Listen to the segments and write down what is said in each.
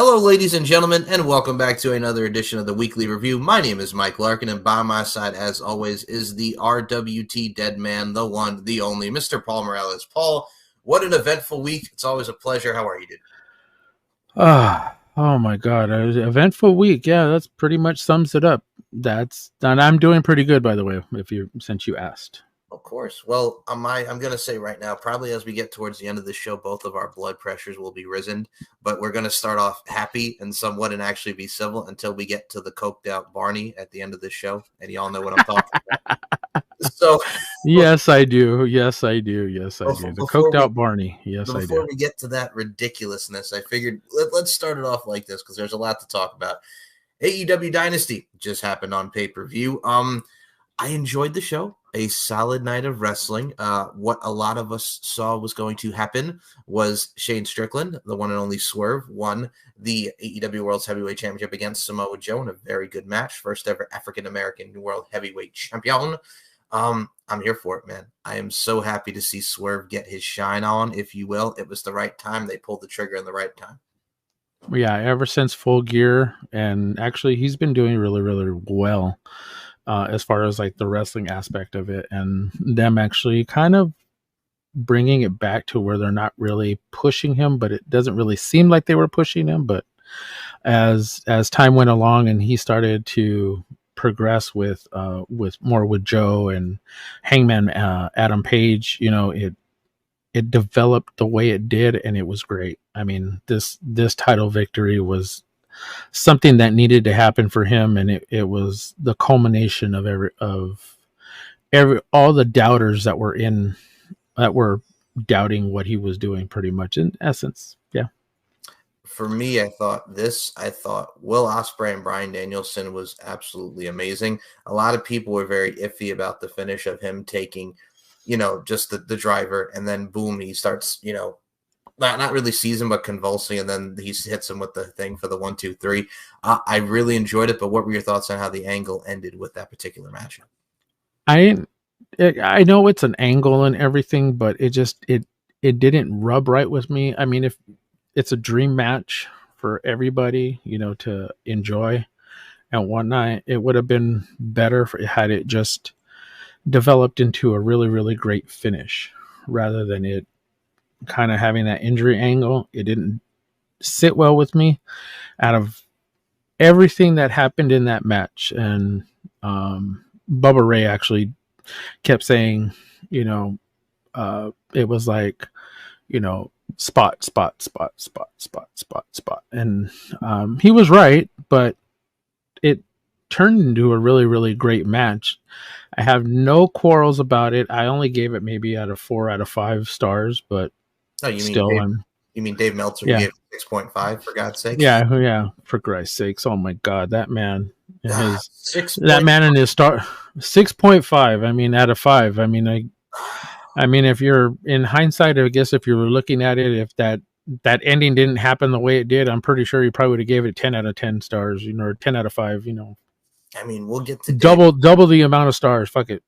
Hello, ladies and gentlemen, and welcome back to another edition of the Weekly Review. My name is Mike Larkin, and by my side, as always, is the RWT dead man, the one, the only, Mr. Paul Morales. Paul, what an eventful week. It's always a pleasure. How are you, dude? Oh my God. Eventful week. Yeah, that's pretty much sums it up. And I'm doing pretty good, by the way, since you asked. Of course. Well, I'm going to say right now, probably as we get towards the end of the show, both of our blood pressures will be risen, but we're going to start off happy and somewhat and actually be civil until we get to the coked out Barney at the end of the show. And y'all know what I'm talking about. So, yes, I do. Yes, I do. Yes, I do. The coked out Barney. Yes, I do. Before we get to that ridiculousness, I figured let's start it off like this because there's a lot to talk about. AEW Dynasty just happened on pay-per-view. I enjoyed the show. A solid night of wrestling. What a lot of us saw was going to happen was Shane Strickland, the one and only Swerve, won the AEW World's Heavyweight Championship against Samoa Joe in a very good match. First ever African-American World Heavyweight Champion. I'm here for it, man. I am so happy to see Swerve get his shine on, if you will. It was the right time. They pulled the trigger in the right time. Yeah, ever since Full Gear, and actually he's been doing really, really well. As far as like the wrestling aspect of it, and them actually kind of bringing it back to where they're not really pushing him, but it doesn't really seem like they were pushing him. But as time went along and he started to progress with Joe and Hangman Adam Page, it developed the way it did, and it was great. I mean, this title victory was something that needed to happen for him, and it was the culmination of all the doubters that were doubting what he was doing, pretty much, in essence. Yeah. For me, I thought Will Ospreay and Bryan Danielson was absolutely amazing. A lot of people were very iffy about the finish of him taking, just the driver, and then boom, he starts, not really seizing, but convulsing, and then he hits him with the thing for the 1, 2, 3. I really enjoyed it, but what were your thoughts on how the angle ended with that particular match? I know it's an angle and everything, but it didn't rub right with me. I mean, if it's a dream match for everybody, to enjoy and whatnot, it would have been better had it just developed into a really, really great finish rather than it kind of having that injury angle. It didn't sit well with me. Out of everything that happened in that match, and Bubba Ray actually kept saying, it was like, spot, and he was right, but it turned into a really, really great match. I have no quarrels about it. I only gave it maybe 4 out of 5 stars, but you mean Dave Meltzer? Yeah. Gave 6.5 for God's sake. Yeah. For Christ's sakes! Oh my God, that man and his 6.5. I mean, out of 5. I mean, if you're in hindsight, I guess if you were looking at it, if that ending didn't happen the way it did, I'm pretty sure you probably would have gave it 10 out of 10 stars, or 10 out of 5. I mean, we'll get to double the amount of stars. Fuck it.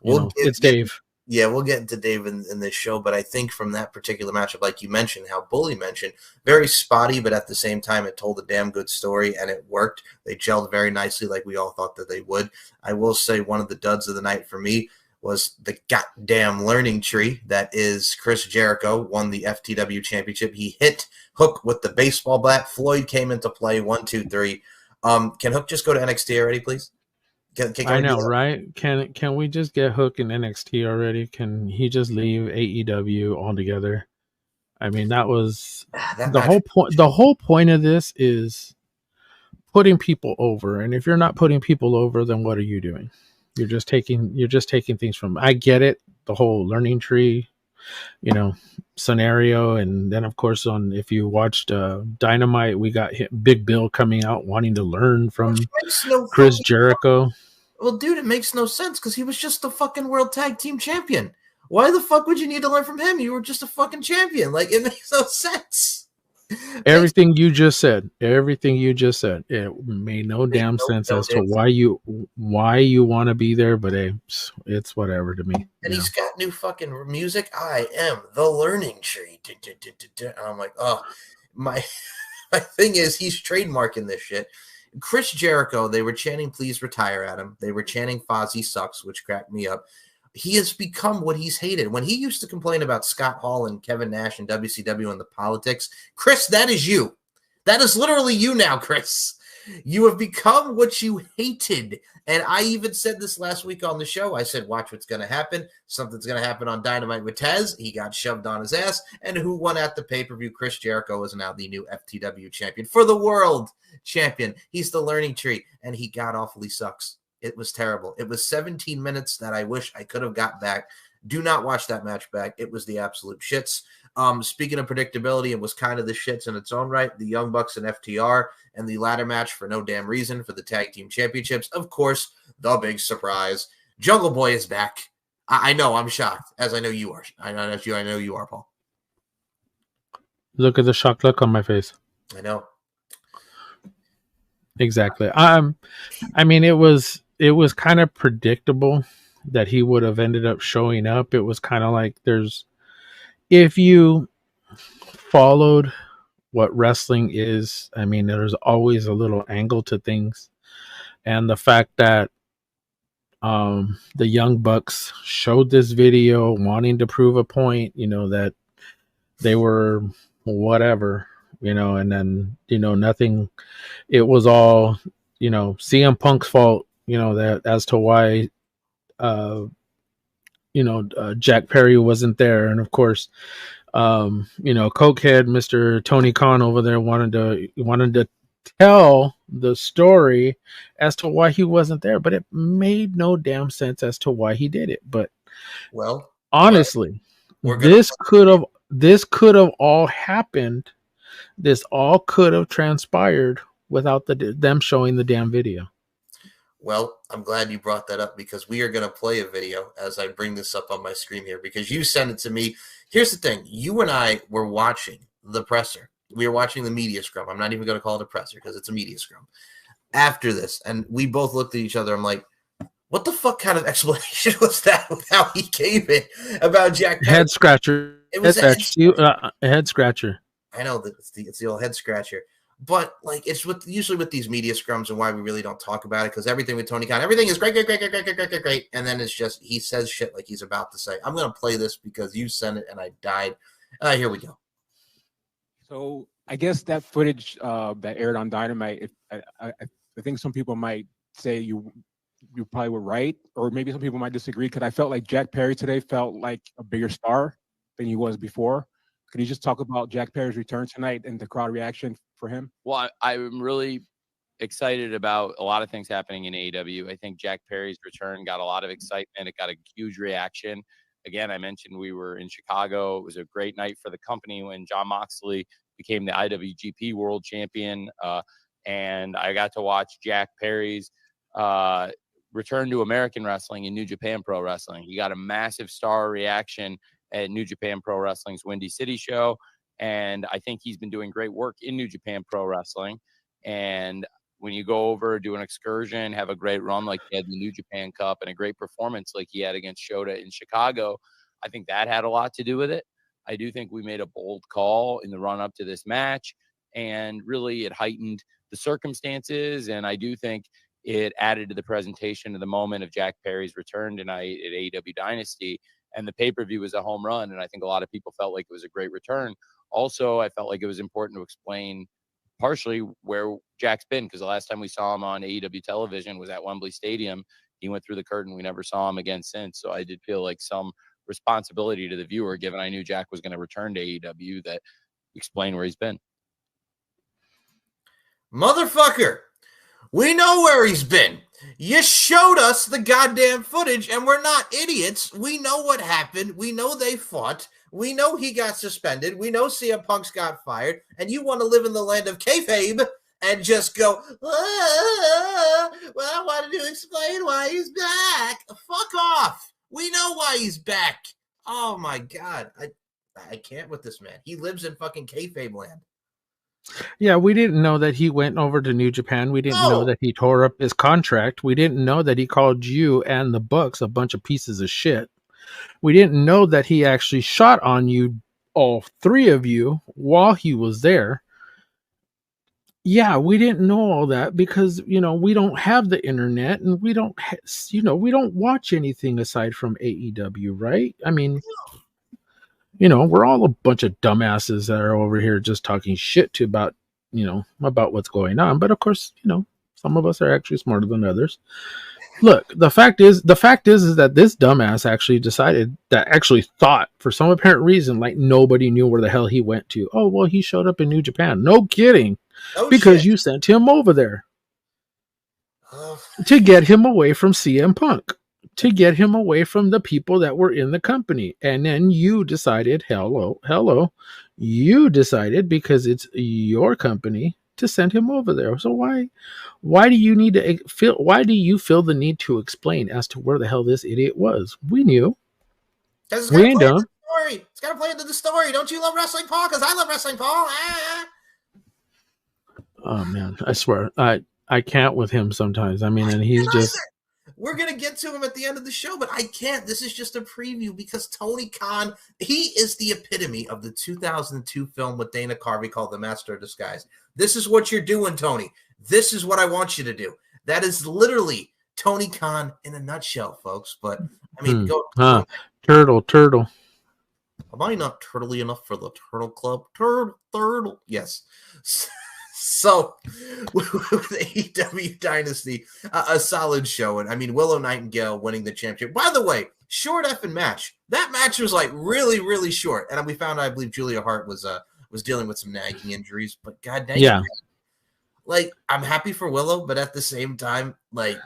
It's Dave. Yeah, we'll get into Dave in this show, but I think from that particular matchup, like you mentioned, how Bully mentioned, very spotty, but at the same time, it told a damn good story, and it worked. They gelled very nicely like we all thought that they would. I will say one of the duds of the night for me was the goddamn learning tree that is Chris Jericho, won the FTW championship. He hit Hook with the baseball bat. Floyd came into play, 1, 2, 3. Can Hook just go to NXT already, please? I know, right? Can we just get Hook in NXT already? Can he just leave AEW altogether? I mean, that was the whole point. The whole point of this is putting people over, and if you're not putting people over, then what are you doing? You're just taking things from. I get it, the whole learning tree, scenario, and then of course if you watched Dynamite, we got Big Bill coming out wanting to learn from Chris Jericho. Well, dude, it makes no sense because he was just the fucking World Tag Team Champion. Why the fuck would you need to learn from him? You were just a fucking champion. Like, it makes no sense. Everything you just said, it made no damn sense as to why you want to be there, but it's whatever to me. And he's got new fucking music. I am the learning tree. And I'm like, oh, my My thing is, he's trademarking this shit. Chris Jericho, they were chanting, please retire at him. They were chanting, Fozzy sucks, which cracked me up. He has become what he's hated. When he used to complain about Scott Hall and Kevin Nash and WCW and the politics, Chris, that is you. That is literally you now, Chris. You have become what you hated. And I even said this last week on the show. I said, watch what's going to happen. Something's going to happen on Dynamite with Tez. He got shoved on his ass. And who won at the pay-per-view? Chris Jericho is now the new FTW champion for the world champion. He's the learning tree, and he god awfully sucks. It was terrible. It was 17 minutes that I wish I could have got back. Do not watch that match back. It was the absolute shits. Speaking of predictability, it was kind of the shits in its own right. The Young Bucks and FTR and the ladder match for no damn reason for the tag team championships. Of course, the big surprise. Jungle Boy is back. I know, I'm shocked, as I know you are. I know you are, Paul. Look at the shocked look on my face. I know. Exactly. I mean, it was kind of predictable that he would have ended up showing up. It was kind of like if you followed what wrestling is, I mean, there's always a little angle to things. And the fact that the Young Bucks showed this video wanting to prove a point, that they were whatever, and then, nothing, it was all, CM Punk's fault, that as to why, Jack Perry wasn't there. And of course, Cokehead, Mr. Tony Khan over there wanted to tell the story as to why he wasn't there, but it made no damn sense as to why he did it. But honestly, this could have all happened. This all could have transpired without them showing the damn video. Well, I'm glad you brought that up, because we are going to play a video as I bring this up on my screen here, because you sent it to me. Here's the thing. You and I were watching the presser. We were watching the media scrum. I'm not even going to call it a presser because it's a media scrum. After this, and we both looked at each other. I'm like, what the fuck kind of explanation was that with how he came in about Jack Perry? Head scratcher. It was a head scratcher. I know that it's the old head scratcher. But like, it's usually with these media scrums, and why we really don't talk about it, because everything with Tony Khan, everything is great, and then it's just he says shit like he's about to say. I'm gonna play this because you sent it and I died. Here we go. So I guess that footage that aired on Dynamite, I think some people might say you probably were right, or maybe some people might disagree, because I felt like Jack Perry today felt like a bigger star than he was before. Could you just talk about Jack Perry's return tonight and the crowd reaction for him? Well, I'm really excited about a lot of things happening in AEW. I think Jack Perry's return got a lot of excitement. It got a huge reaction. Again, I mentioned we were in Chicago. It was a great night for the company when Jon Moxley became the IWGP World Champion. And I got to watch Jack Perry's return to American wrestling in New Japan Pro Wrestling. He got a massive star reaction at New Japan Pro Wrestling's Windy City show. And I think he's been doing great work in New Japan Pro Wrestling. And when you go over, do an excursion, have a great run like he had in the New Japan Cup, and a great performance like he had against Shota in Chicago, I think that had a lot to do with it. I do think we made a bold call in the run-up to this match, and really it heightened the circumstances. And I do think it added to the presentation of the moment of Jack Perry's return tonight at AEW Dynasty. And the pay-per-view was a home run, and I think a lot of people felt like it was a great return. Also, I felt like it was important to explain partially where Jack's been, because the last time we saw him on AEW television was at Wembley Stadium. He went through the curtain. We never saw him again since. So I did feel like some responsibility to the viewer, given I knew Jack was going to return to AEW, that explain where he's been. Motherfucker, we know where he's been. You showed us the goddamn footage, and we're not idiots. We know what happened. We know they fought. We know he got suspended. We know CM Punk's got fired. And you want to live in the land of kayfabe and just go, well, I wanted to explain why he's back. Fuck off. We know why he's back. Oh, my God. I can't with this man. He lives in fucking kayfabe land. Yeah, we didn't know that he went over to New Japan. We didn't know that he tore up his contract. We didn't know that he called you and the Bucks a bunch of pieces of shit. We didn't know that he actually shot on you, all three of you, while he was there. Yeah, we didn't know all that because, we don't have the internet and we don't, we don't watch anything aside from AEW, right? I mean, we're all a bunch of dumbasses that are over here just talking shit about what's going on. But of course, some of us are actually smarter than others. Look, the fact is that this dumbass actually thought for some apparent reason, like nobody knew where the hell he went to. Oh, well, he showed up in New Japan. No kidding. Oh, because shit. you sent him over there to get him away from CM Punk, to get him away from the people that were in the company. And then you decided, hello, you decided because it's your company to send him over there. So why do you feel the need to explain as to where the hell this idiot was? We knew. We ain't done. It's got to play into the story. Don't you love wrestling, Paul? Because I love wrestling, Paul. Oh man, I swear, I can't with him sometimes. I mean, and he's just. We're gonna get to him at the end of the show, but I can't. This is just a preview because Tony Khan, he is the epitome of the 2002 film with Dana Carvey called The Master of Disguise. This is what you're doing, Tony. This is what I want you to do. That is literally Tony Khan in a nutshell, folks. But I mean, go. Turtle. Am I not turtly enough for the Turtle Club? Turtle. Yes. So, with AEW Dynasty, a solid show. And I mean, Willow Nightingale winning the championship. By the way, short effing match. That match was like really, really short. And we found out, I believe Julia Hart was dealing with some nagging injuries. But god dang it. Like, I'm happy for Willow, but at the same time, like,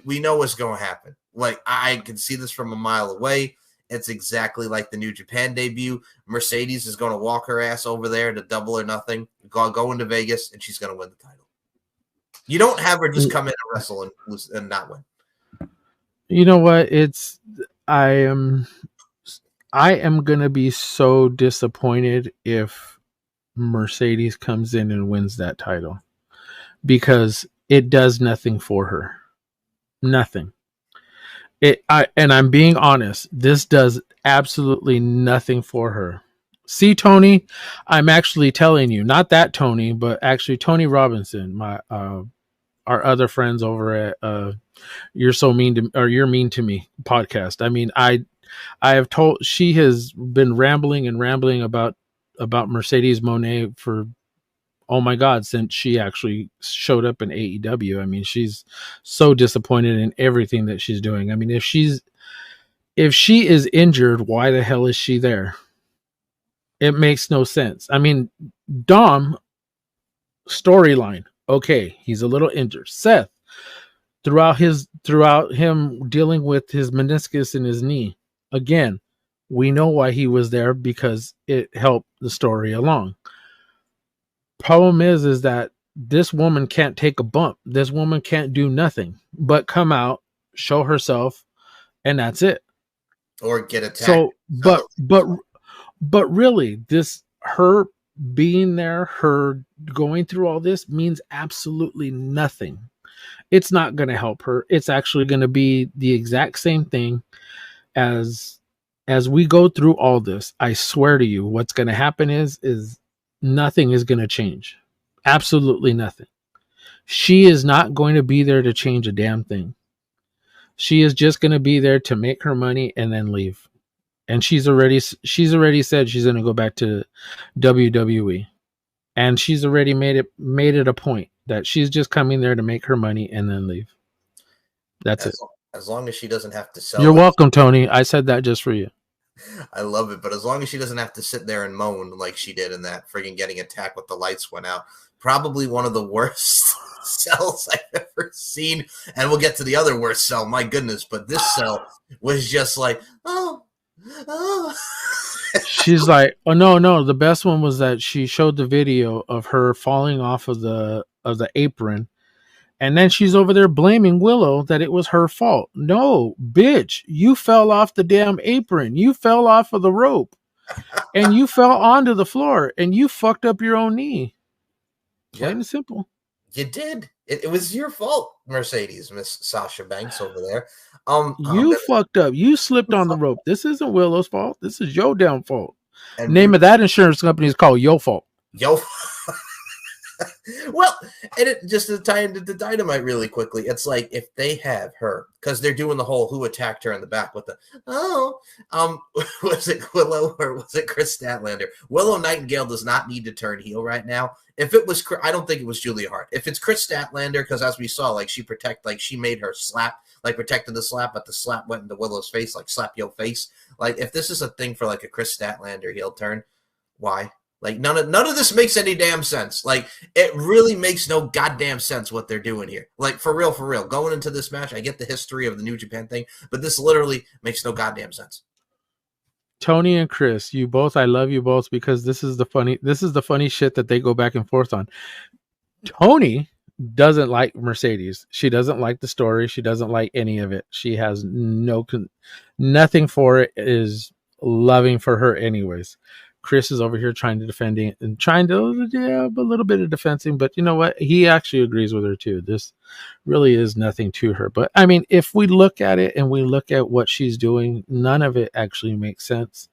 we know what's going to happen. Like, I can see this from a mile away. It's exactly like the New Japan debut. Mercedes is going to walk her ass over there to Double or Nothing, go into Vegas, and she's going to win the title. You don't have her just come in and wrestle and not win. You know what? I am going to be so disappointed if Mercedes comes in and wins that title because it does nothing for her. Nothing. And I'm being honest, this does absolutely nothing for her. See, Tony, I'm actually telling you, not that Tony, but actually Tony Robinson, my our other friends over at You're Mean to Me podcast. I mean, I have told, she has been rambling about Mercedes Moné for, oh my God, since she actually showed up in AEW. I mean, she's so disappointed in everything that she's doing. I mean, if she is injured, why the hell is she there? It makes no sense. I mean, Dom storyline. Okay, he's a little injured. Seth, throughout him dealing with his meniscus in his knee, again, we know why he was there because it helped the story along. Problem is that this woman can't take a bump. This woman can't do nothing but come out, show herself, and that's it. Or get attacked. So, but really, her being there, her going through all this means absolutely nothing. It's not going to help her. It's actually going to be the exact same thing as we go through all this. I swear to you, what's going to happen is nothing is going to change. Absolutely nothing. She is not going to be there to change a damn thing. She is just going to be there to make her money and then leave. And she's already said she's going to go back to WWE. And she's already made it a point that she's just coming there to make her money and then leave. That's it. As long as she doesn't have to sell. You're welcome, Tony. I said that just for you. I love it, but as long as she doesn't have to sit there and moan like she did in that friggin' getting attacked with the lights went out, probably one of the worst cells I've ever seen. And we'll get to the other worst cell, my goodness, but this cell was just like, oh. She's like, oh no. The best one was that she showed the video of her falling off of the apron. And then she's over there blaming Willow that it was her fault. No, bitch, you fell off the damn apron. You fell off of the rope. And you fell onto the floor. And you fucked up your own knee. Plain and simple. You did. It was your fault, Mercedes, Miss Sasha Banks over there. You fucked up. You slipped on the rope. This isn't Willow's fault. This is your damn fault. And name of that insurance company is called Yo Fault. Yo. Well, and it just to tie into the Dynamite really quickly. It's like if they have her, because they're doing the whole who attacked her in the back with the was it Willow or was it Chris Statlander? Willow Nightingale does not need to turn heel right now. If it was, I don't think it was Julia Hart. If it's Chris Statlander, because as we saw, like she made her slap, like protected the slap, but the slap went into Willow's face, like slap your face. Like if this is a thing for like a Chris Statlander heel turn, why? Like none of this makes any damn sense. Like it really makes no goddamn sense what they're doing here. Like for real. Going into this match, I get the history of the New Japan thing, but this literally makes no goddamn sense. Tony and Chris, you both, I love you both because this is the funny shit that they go back and forth on. Tony doesn't like Mercedes. She doesn't like the story. She doesn't like any of it. She has nothing for it, is loving for her anyways. Chris is over here trying to defend and trying to a little bit of defending, but you know what? He actually agrees with her too. This really is nothing to her. But I mean, if we look at it and we look at what she's doing, none of it actually makes sense.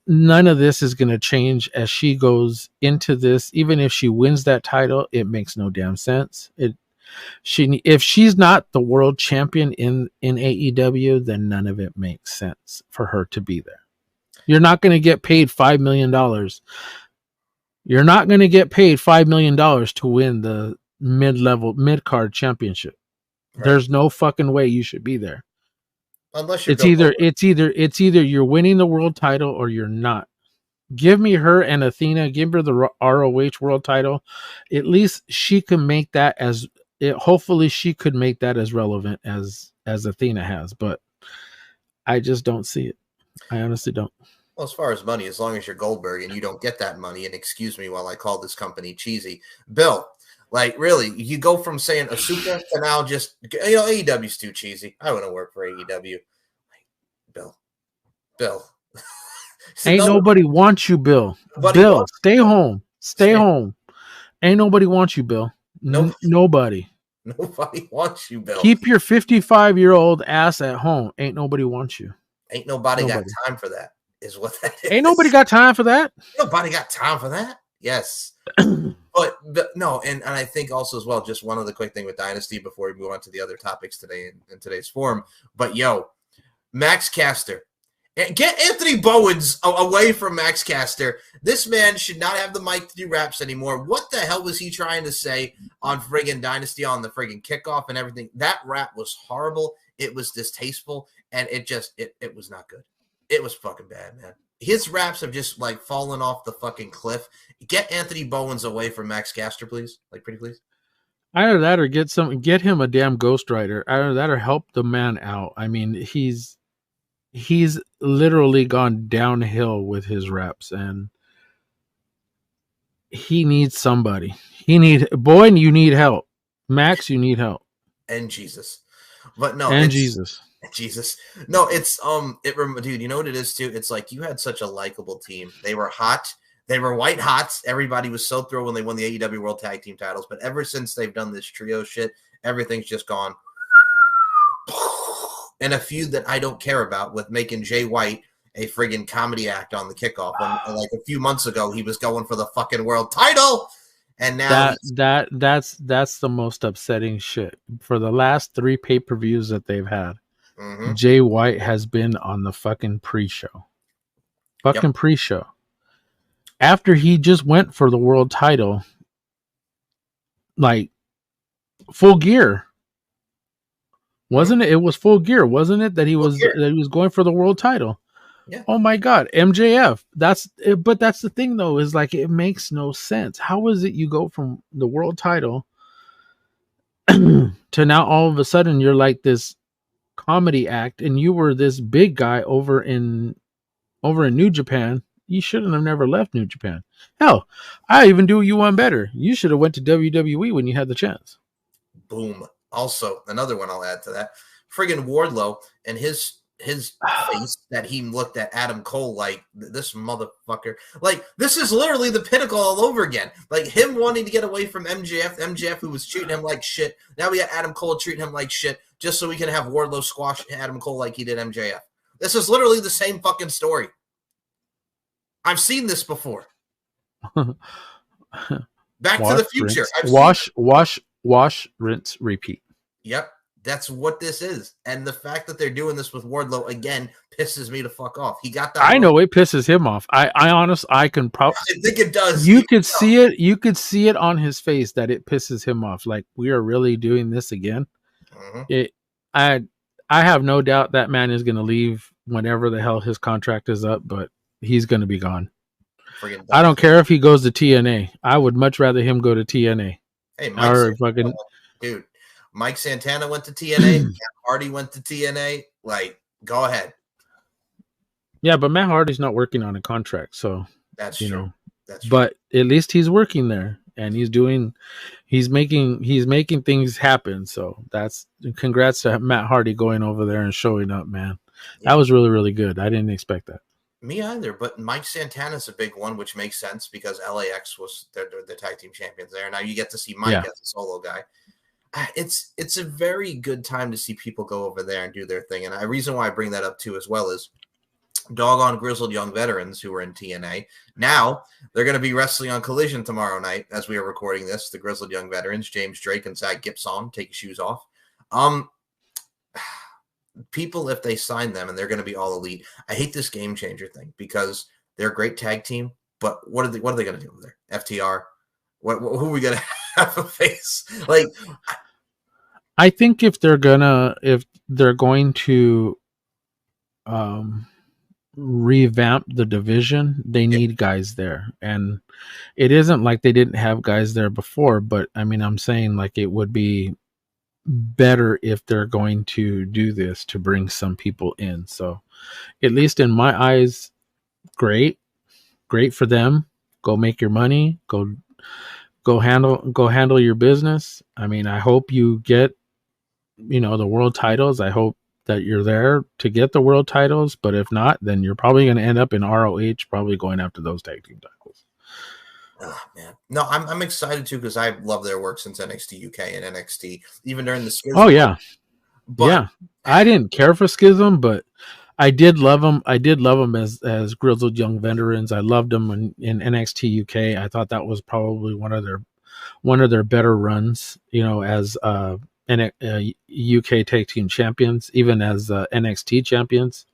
None of this is going to change as she goes into this. Even if she wins that title, it makes no damn sense. If she's not the world champion in AEW, then none of it makes sense for her to be there. You're not going to get paid $5 million. You're not going to get paid $5 million to win the mid-card championship. Right. There's no fucking way you should be there. Unless you're it's either you're winning the world title or you're not. Give me her and Athena. Give her the ROH world title. At least she can make that hopefully she could make that as relevant as Athena has. But I just don't see it. I honestly don't. Well, as far as money, as long as you're Goldberg and you don't get that money, and excuse me while I call this company cheesy, Bill, like really, you go from saying Asuka to now just, AEW's too cheesy. I wouldn't work for AEW. Bill. Ain't nobody wants you, Bill. Bill, stay home. Stay home. Ain't nobody wants you, Bill. Nobody. Nobody wants you, Bill. Keep your 55-year-old ass at home. Ain't nobody wants you. Ain't nobody got time for that, is what that is. Ain't nobody got time for that. Nobody got time for that. Yes. but no, and I think also as well, just one other quick thing with Dynasty before we move on to the other topics today in today's forum. But Max Caster. Get Anthony Bowens away from Max Caster. This man should not have the mic to do raps anymore. What the hell was he trying to say on friggin' Dynasty on the friggin' kickoff and everything? That rap was horrible. It was distasteful, and it was not good. It was fucking bad, man. His raps have just like fallen off the fucking cliff. Get Anthony Bowens away from Max Caster, please. Like, pretty please. Either that or get him a damn ghostwriter. Either that or help the man out. I mean, he's literally gone downhill with his raps, and he needs somebody. You need help. Max, you need help. And Jesus. But no, Jesus. No, it's dude, you know what it is too? It's like you had such a likable team. They were hot. They were white hot. Everybody was so thrilled when they won the AEW World Tag Team titles. But ever since they've done this trio shit, everything's just gone. And a feud that I don't care about with making Jay White a friggin' comedy act on the kickoff. When, like a few months ago, he was going for the fucking world title. And now that's the most upsetting shit. For the last 3 pay-per-views that they've had, Jay White has been on the fucking pre-show. Pre-show. After he just went for the world title, like Full Gear. Wasn't it? It was Full Gear, wasn't it? That he was going for the world title. Yeah. Oh my God, MJF. But that's the thing though, is like it makes no sense. How is it you go from the world title to now all of a sudden you're like this comedy act, and you were this big guy over in New Japan. You shouldn't have never left New Japan. Hell, I even do you one better. You should have went to WWE when you had the chance. Boom. Also, another one I'll add to that. Friggin' Wardlow and his face that he looked at Adam Cole like, this motherfucker. Like, this is literally the pinnacle all over again. Like, him wanting to get away from MJF who was treating him like shit. Now we got Adam Cole treating him like shit just so we can have Wardlow squash Adam Cole like he did MJF. This is literally the same fucking story. I've seen this before. Back to the Future. Wash, rinse, repeat. Yep. That's what this is. And the fact that they're doing this with Wardlow again pisses me to fuck off. He got that. I know it pisses him off. I can probably. I think it does. You could see it. You could see it on his face that it pisses him off. Like, we are really doing this again. I have no doubt that man is going to leave whenever the hell his contract is up, but he's going to be gone. I don't care if he goes to TNA. I would much rather him go to TNA. Hey, Mike dude. Mike Santana went to TNA. Matt Hardy went to TNA. Like, go ahead. Yeah, but Matt Hardy's not working on a contract, so that's true. That's true. But at least he's working there, and he's making things happen. So that's congrats to Matt Hardy going over there and showing up, man. Yeah. That was really, really good. I didn't expect that. Me either, but Mike Santana's a big one, which makes sense because LAX was the tag team champions there. Now you get to see Mike as a solo guy. It's a very good time to see people go over there and do their thing. And the reason why I bring that up too as well is doggone grizzled young veterans who were in TNA. Now they're going to be wrestling on Collision tomorrow night as we are recording this. The grizzled young veterans, James Drake and Zach Gibson, take your shoes off. People, if they sign them and they're going to be all elite, I hate this game changer thing because they're a great tag team. But what are they going to do over there? FTR? Who are we going to have a face? Like, I think if they're going to revamp the division, they need guys there. And it isn't like they didn't have guys there before, but I mean, I'm saying like it would be better if they're going to do this to bring some people in. So at least in my eyes, great for them. Go make your money. Go handle your business. I mean, I hope you get, the world titles. I hope that you're there to get the world titles, but if not, then you're probably going to end up in ROH, probably going after those tag team titles. Oh man, no, I'm excited too because I love their work since NXT UK and NXT, even during the Schism. Oh yeah, I didn't care for Schism, but I did love them. I did love them as grizzled young veterans. I loved them in NXT UK. I thought that was probably one of their better runs. As UK tag team champions, even as NXT champions,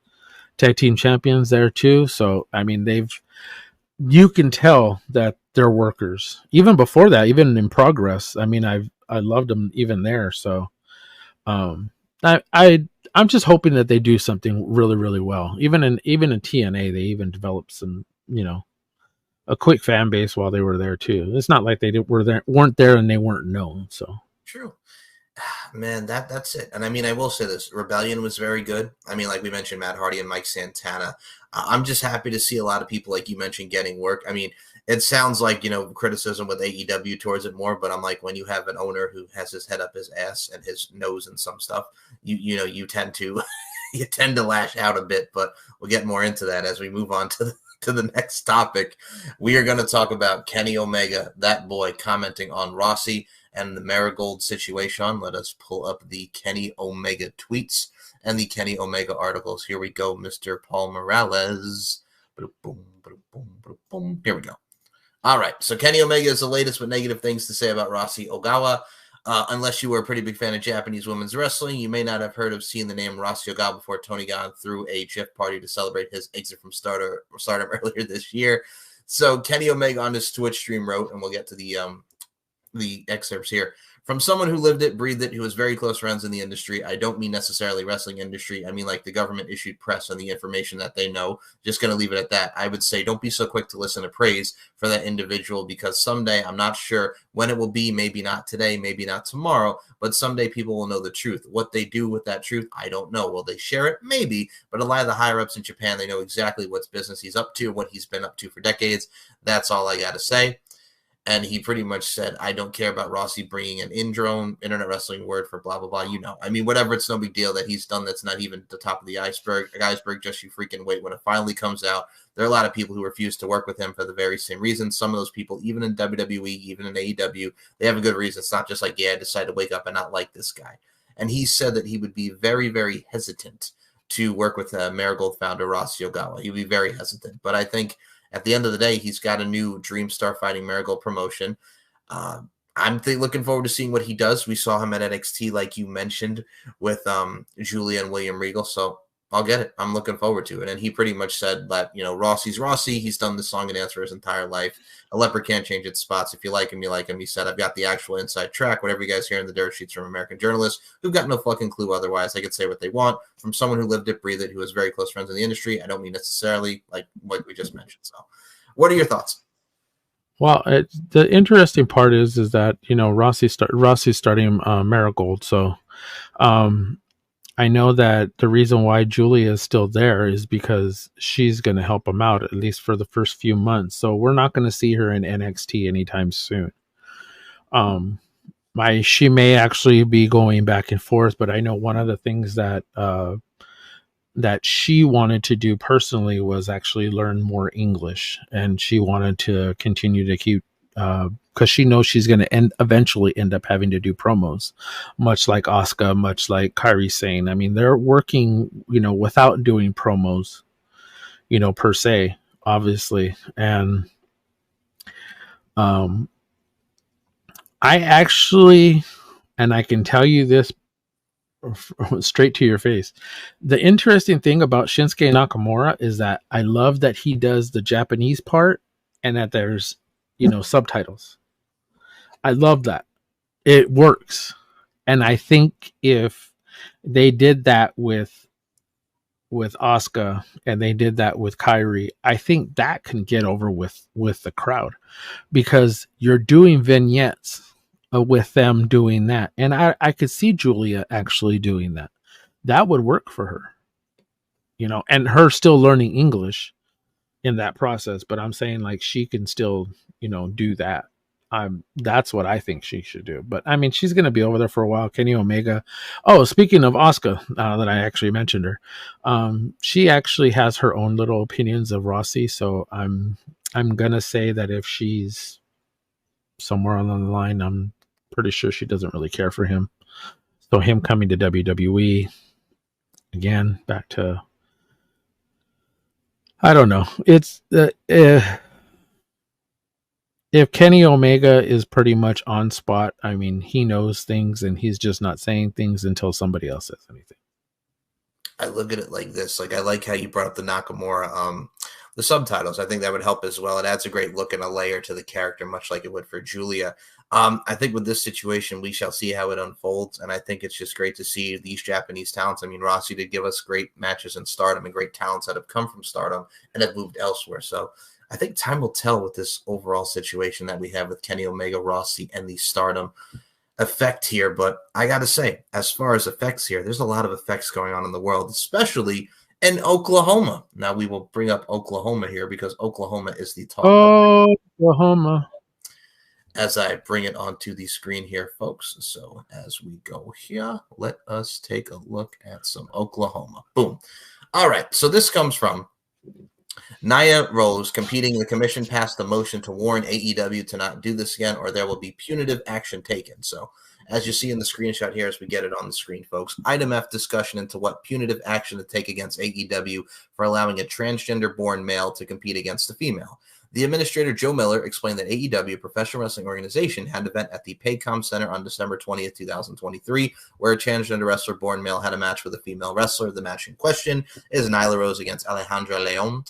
tag team champions there too. So I mean, you can tell that they're workers. Even before that, even in Progress, I mean, I loved them even there. So I'm just hoping that they do something really, really well. Even in TNA, they even developed some, a quick fan base while they were there too. It's not like they weren't there and they weren't known. So true. Man, that's it. And I mean, I will say this: Rebellion was very good. I mean, like we mentioned, Matt Hardy and Mike Santana. I'm just happy to see a lot of people, like you mentioned, getting work. I mean, it sounds like criticism with AEW towards it more, but I'm like, when you have an owner who has his head up his ass and his nose in some stuff, you tend to lash out a bit. But we'll get more into that as we move on to the next topic. We are going to talk about Kenny Omega, that boy, commenting on Rossi and the Marigold situation. Let us pull up the Kenny Omega tweets and the Kenny Omega articles. Here we go, Mr. Paul Morales. Here we go. All right, so Kenny Omega is the latest with negative things to say about Rossi Ogawa. Unless you were a pretty big fan of Japanese women's wrestling, you may not have heard of seeing the name Rossi Ogawa before Tony Khan threw a GIF party to celebrate his exit from Stardom earlier this year. So Kenny Omega on his Twitch stream wrote, and we'll get to the excerpts here. From someone who lived it, breathed it, who was very close friends in the industry. I don't mean necessarily wrestling industry. I mean like the government issued press and the information that they know. Just going to leave it at that. I would say don't be so quick to listen to praise for that individual because someday, I'm not sure when it will be, maybe not today, maybe not tomorrow, but someday people will know the truth. What they do with that truth, I don't know. Will they share it? Maybe, but a lot of the higher-ups in Japan, they know exactly what business he's up to, what he's been up to for decades. That's all I got to say. And he pretty much said, I don't care about Rossi bringing an internet wrestling word for blah, blah, blah. I mean, whatever, it's no big deal that he's done. That's not even the top of the iceberg. Just you freaking wait when it finally comes out. There are a lot of people who refuse to work with him for the very same reason. Some of those people, even in WWE, even in AEW, they have a good reason. It's not just like, yeah, I decided to wake up and not like this guy. And he said that he would be very, very hesitant to work with Marigold founder Rossi Ogawa. He would be very hesitant. But I think at the end of the day, he's got a new Dream Star Fighting Marigold promotion. I'm looking forward to seeing what he does. We saw him at NXT, like you mentioned, with Julia and William Regal. So I'll get it. I'm looking forward to it. And he pretty much said that, you know, Rossi's Rossi. He's done this song and dance for his entire life. A leopard can't change its spots. If you like him, you like him. He said, I've got the actual inside track. Whatever you guys hear in the dirt sheets from American journalists who've got no fucking clue otherwise. They could say what they want from someone who lived it, breathed it, who has very close friends in the industry. I don't mean necessarily like what we just mentioned. So what are your thoughts? Well, the interesting part is that, you know, Rossi's starting Marigold. So I know that the reason why Julia is still there is because she's going to help him out, at least for the first few months. So we're not going to see her in NXT anytime soon. She may actually be going back and forth, but I know one of the things that that she wanted to do personally was actually learn more English, and she wanted to continue to keep because she knows she's going to eventually end up having to do promos, much like Asuka, much like Kairi Sane. I mean, they're working, you know, without doing promos, you know, per se, obviously. And I actually, and I can tell you this straight to your face, the interesting thing about Shinsuke Nakamura is that I love that he does the Japanese part and that there's, you know, subtitles. I love that. It works. And I think if they did that with Asuka and they did that with Kairi, I think that can get over with the crowd, because you're doing vignettes with them doing that. And I could see Julia actually doing that. That would work for her, you know, and her still learning English in that process. But I'm saying, like, she can still, you know, do that. That's what I think she should do. But I mean, she's going to be over there for a while. Kenny Omega. Oh, speaking of Asuka, that I actually mentioned her, she actually has her own little opinions of Rossi. So I'm going to say that if she's somewhere along the line, I'm pretty sure she doesn't really care for him. So him coming to WWE, again, back to, I don't know. It's if Kenny Omega is pretty much on spot, I mean, he knows things and he's just not saying things until somebody else says anything. I look at it like this. Like, I like how you brought up the Nakamura, the subtitles. I think that would help as well. It adds a great look and a layer to the character, much like it would for Julia. I think with this situation, we shall see how it unfolds. And I think it's just great to see these Japanese talents. I mean, Rossi did give us great matches in Stardom and great talents that have come from Stardom and have moved elsewhere. So I think time will tell with this overall situation that we have with Kenny Omega, Rossi, and the Stardom effect here. But I got to say, as far as effects here, there's a lot of effects going on in the world, especially in Oklahoma. Now, we will bring up Oklahoma here because Oklahoma is the top. Oklahoma. As I bring it onto the screen here, folks. So as we go here, let us take a look at some Oklahoma. Boom. All right. So this comes from Nia Rose. Competing, the commission passed the motion to warn AEW to not do this again, or there will be punitive action taken. So as you see in the screenshot here, as we get it on the screen, folks, item F, discussion into what punitive action to take against AEW for allowing a transgender-born male to compete against a female. The administrator, Joe Miller, explained that AEW, a professional wrestling organization, had an event at the Paycom Center on December 20th, 2023, where a transgender wrestler-born male had a match with a female wrestler. The match in question is Nyla Rose against Alejandra Leon.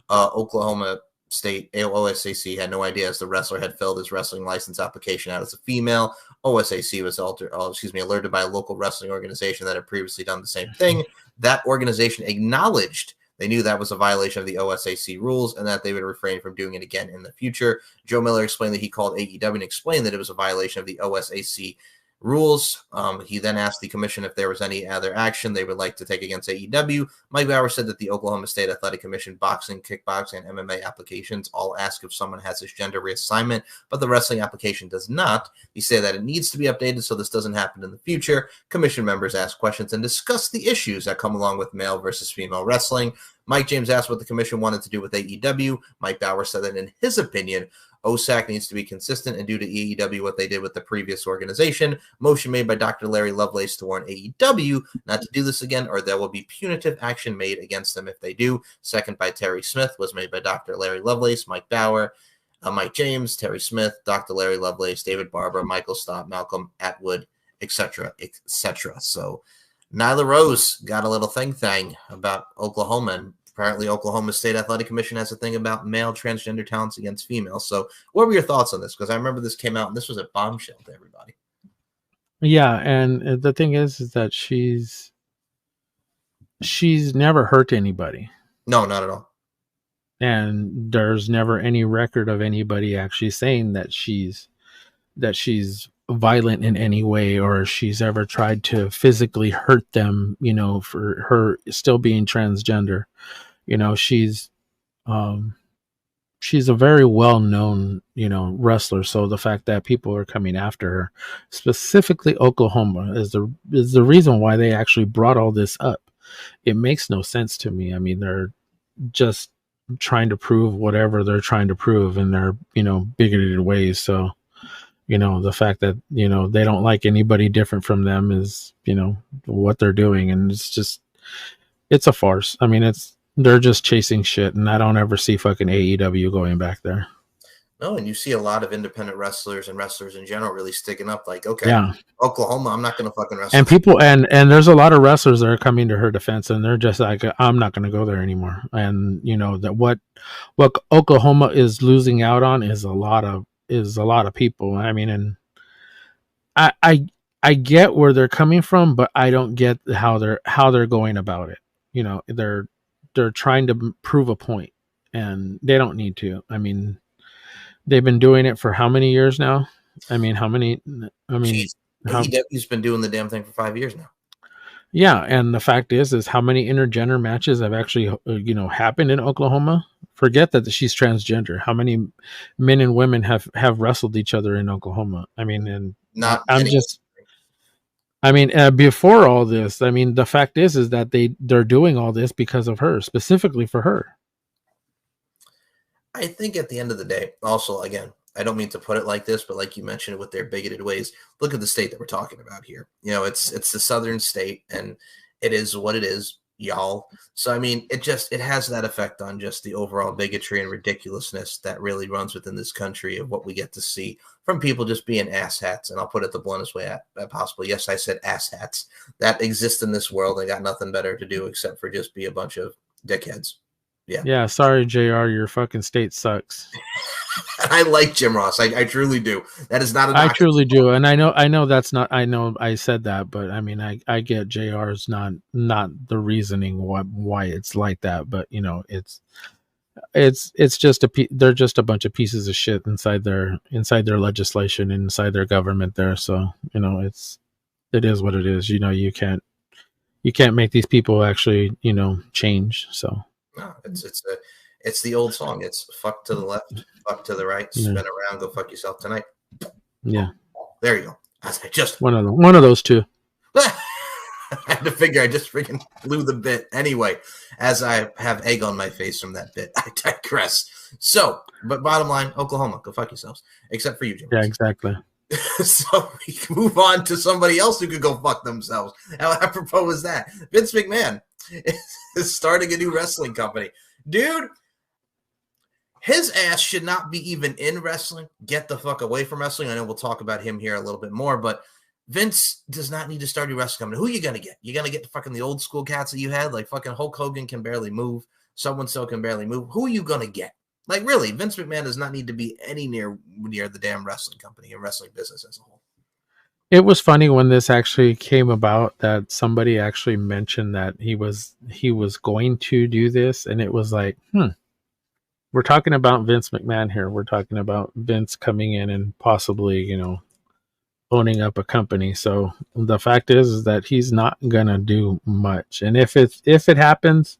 Oklahoma State OSAC had no idea as the wrestler had filled his wrestling license application out as a female. OSAC was alerted by a local wrestling organization that had previously done the same thing. That organization acknowledged they knew that was a violation of the OSAC rules and that they would refrain from doing it again in the future. Joe Miller explained that he called AEW and explained that it was a violation of the OSAC rules. He then asked the commission if there was any other action they would like to take against AEW. Mike Bauer said that the Oklahoma State Athletic Commission boxing, kickboxing, and MMA applications all ask if someone has this gender reassignment, but the wrestling application does not. He said that it needs to be updated so this doesn't happen in the future. Commission members ask questions and discuss the issues that come along with male versus female wrestling. Mike James asked what the commission wanted to do with AEW. Mike Bauer said that in his opinion, OSAC needs to be consistent and do to AEW what they did with the previous organization. Motion made by Dr. Larry Lovelace to warn AEW not to do this again, or there will be punitive action made against them if they do. Second by Terry Smith was made by Dr. Larry Lovelace. Mike Bauer Mike James, Terry Smith, Dr. Larry Lovelace, David Barber, Michael Stott, Malcolm Atwood, etc., etc. So Nyla Rose got a little thing about Oklahoma, and apparently Oklahoma State Athletic Commission has a thing about male transgender talents against females. So what were your thoughts on this? Because I remember this came out, and this was a bombshell to everybody. Yeah, and the thing is that she's never hurt anybody. No, not at all. And there's never any record of anybody actually saying that she's violent in any way, or she's ever tried to physically hurt them, you know, for her still being transgender. You know, she's a very well-known, you know, wrestler. So the fact that people are coming after her, specifically Oklahoma, is the reason why they actually brought all this up. It makes no sense to me. I mean, they're just trying to prove whatever they're trying to prove in their, you know, bigoted ways. So, you know, the fact that, you know, they don't like anybody different from them is, you know, what they're doing. And it's a farce. I mean, they're just chasing shit, and I don't ever see fucking AEW going back there. No, and you see a lot of independent wrestlers and wrestlers in general really sticking up, like, okay, yeah, Oklahoma, I'm not going to fucking wrestle. And people, and there's a lot of wrestlers that are coming to her defense, and they're just like, I'm not going to go there anymore. And you know that what Oklahoma is losing out on is a lot of people. I mean, and I get where they're coming from, but I don't get how they're going about it. You know, they're trying to prove a point, and they don't need to. I mean, they've been doing it for how many years now? AEW's been doing the damn thing for 5 years now. Yeah, and the fact is how many intergender matches have actually, you know, happened in Oklahoma? Forget that she's transgender. How many men and women have wrestled each other in Oklahoma? I mean, and before all this, I mean, the fact is that they're doing all this because of her, specifically for her. I think at the end of the day, also, again, I don't mean to put it like this, but like you mentioned it with their bigoted ways, look at the state that we're talking about here. You know, it's the southern state, and it is what it is, y'all. So, I mean, it has that effect on just the overall bigotry and ridiculousness that really runs within this country of what we get to see from people just being asshats. And I'll put it the bluntest way possible. Yes, I said asshats that exist in this world. They got nothing better to do except for just be a bunch of dickheads. Yeah. Yeah. Sorry, JR, your fucking state sucks. I like Jim Ross. I truly do. That is not. I truly do, and I know that's not. I know I said that, but I mean, I get JR's not the reasoning why it's like that, but you know, it's just they're just a bunch of pieces of shit inside their legislation, inside their government there. So you know, it is what it is. You know, you can't make these people actually, you know, change. So. No, it's the old song. It's fuck to the left, fuck to the right, spin around, go fuck yourself tonight. Yeah, there you go. I just one of those two. I had to figure. I just freaking blew the bit anyway. As I have egg on my face from that bit, I digress. So, but bottom line, Oklahoma, go fuck yourselves. Except for you, Jim. Yeah, exactly. So we can move on to somebody else who could go fuck themselves. How apropos is that? Vince McMahon is starting a new wrestling company. Dude, his ass should not be even in wrestling. Get the fuck away from wrestling. I know we'll talk about him here a little bit more, but Vince does not need to start a wrestling company. Who are you going to get? You're going to get the fucking the old school cats that you had? Like fucking Hulk Hogan can barely move. Someone so can barely move. Who are you going to get? Like, really, Vince McMahon does not need to be any near the damn wrestling company and wrestling business as a whole. It was funny when this actually came about that somebody actually mentioned that he was going to do this, and it was like, we're talking about Vince McMahon here. We're talking about Vince coming in and possibly, you know, owning up a company. So the fact is that he's not gonna do much. And if it happens,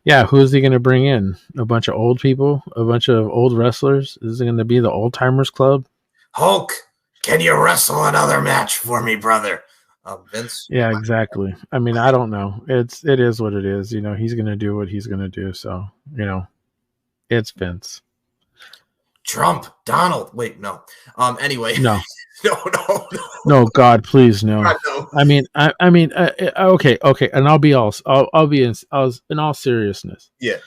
yeah, who's he gonna bring in? A bunch of old people, a bunch of old wrestlers? Is it gonna be the Old Timers Club? Hulk, can you wrestle another match for me, brother? Vince. Yeah, exactly. I mean, I don't know. It is what it is. You know, he's gonna do what he's gonna do. So, you know, it's Vince. Trump, Donald. Wait, no. Anyway. No. No. No, God, please, no. God, no. I mean, okay, and I'll be in all seriousness. Yeah.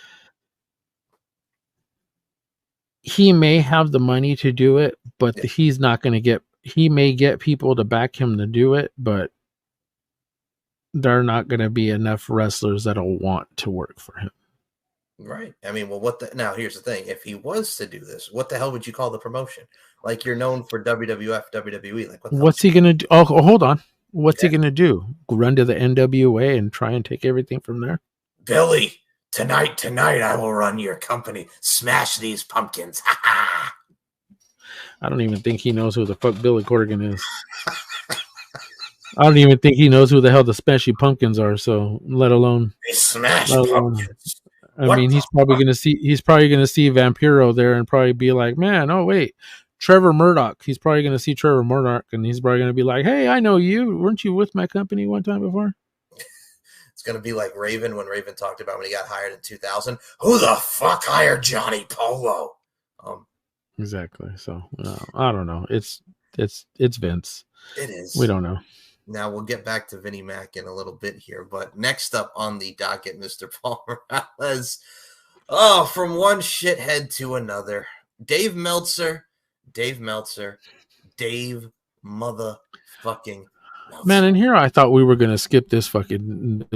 he may have the money to do it, but Yeah. he's not going to get. He may get people to back him to do it, but there are not going to be enough wrestlers that'll want to work for him. Right. I mean, well, now here's the thing. If he was to do this, what the hell would you call the promotion? Like, you're known for WWF, WWE. Like, what the What's he going to do? Oh, hold on. What's he going to do? Run to the NWA and try and take everything from there? Billy, tonight, I will run your company. Smash these pumpkins. Ha ha. I don't even think he knows who the fuck Billy Corgan is. I don't even think he knows who the hell the Smashy Pumpkins are. So, let alone They smash pumpkins. I mean, he's probably going to see Vampiro there and probably be like, man, oh wait, Trevor Murdoch. He's probably going to see Trevor Murdoch and he's probably going to be like, hey, I know you. Weren't you with my company one time before? It's going to be like Raven when Raven talked about when he got hired in 2000. Who the fuck hired Johnny Polo? Exactly. So I don't know. It's Vince. It is. We don't know. Now we'll get back to Vinnie Mac in a little bit here, but next up on the docket, Mr. Paul Morales. Oh, from one shithead to another. Dave Meltzer. Dave motherfucking Meltzer. Man, and here I thought we were going to skip this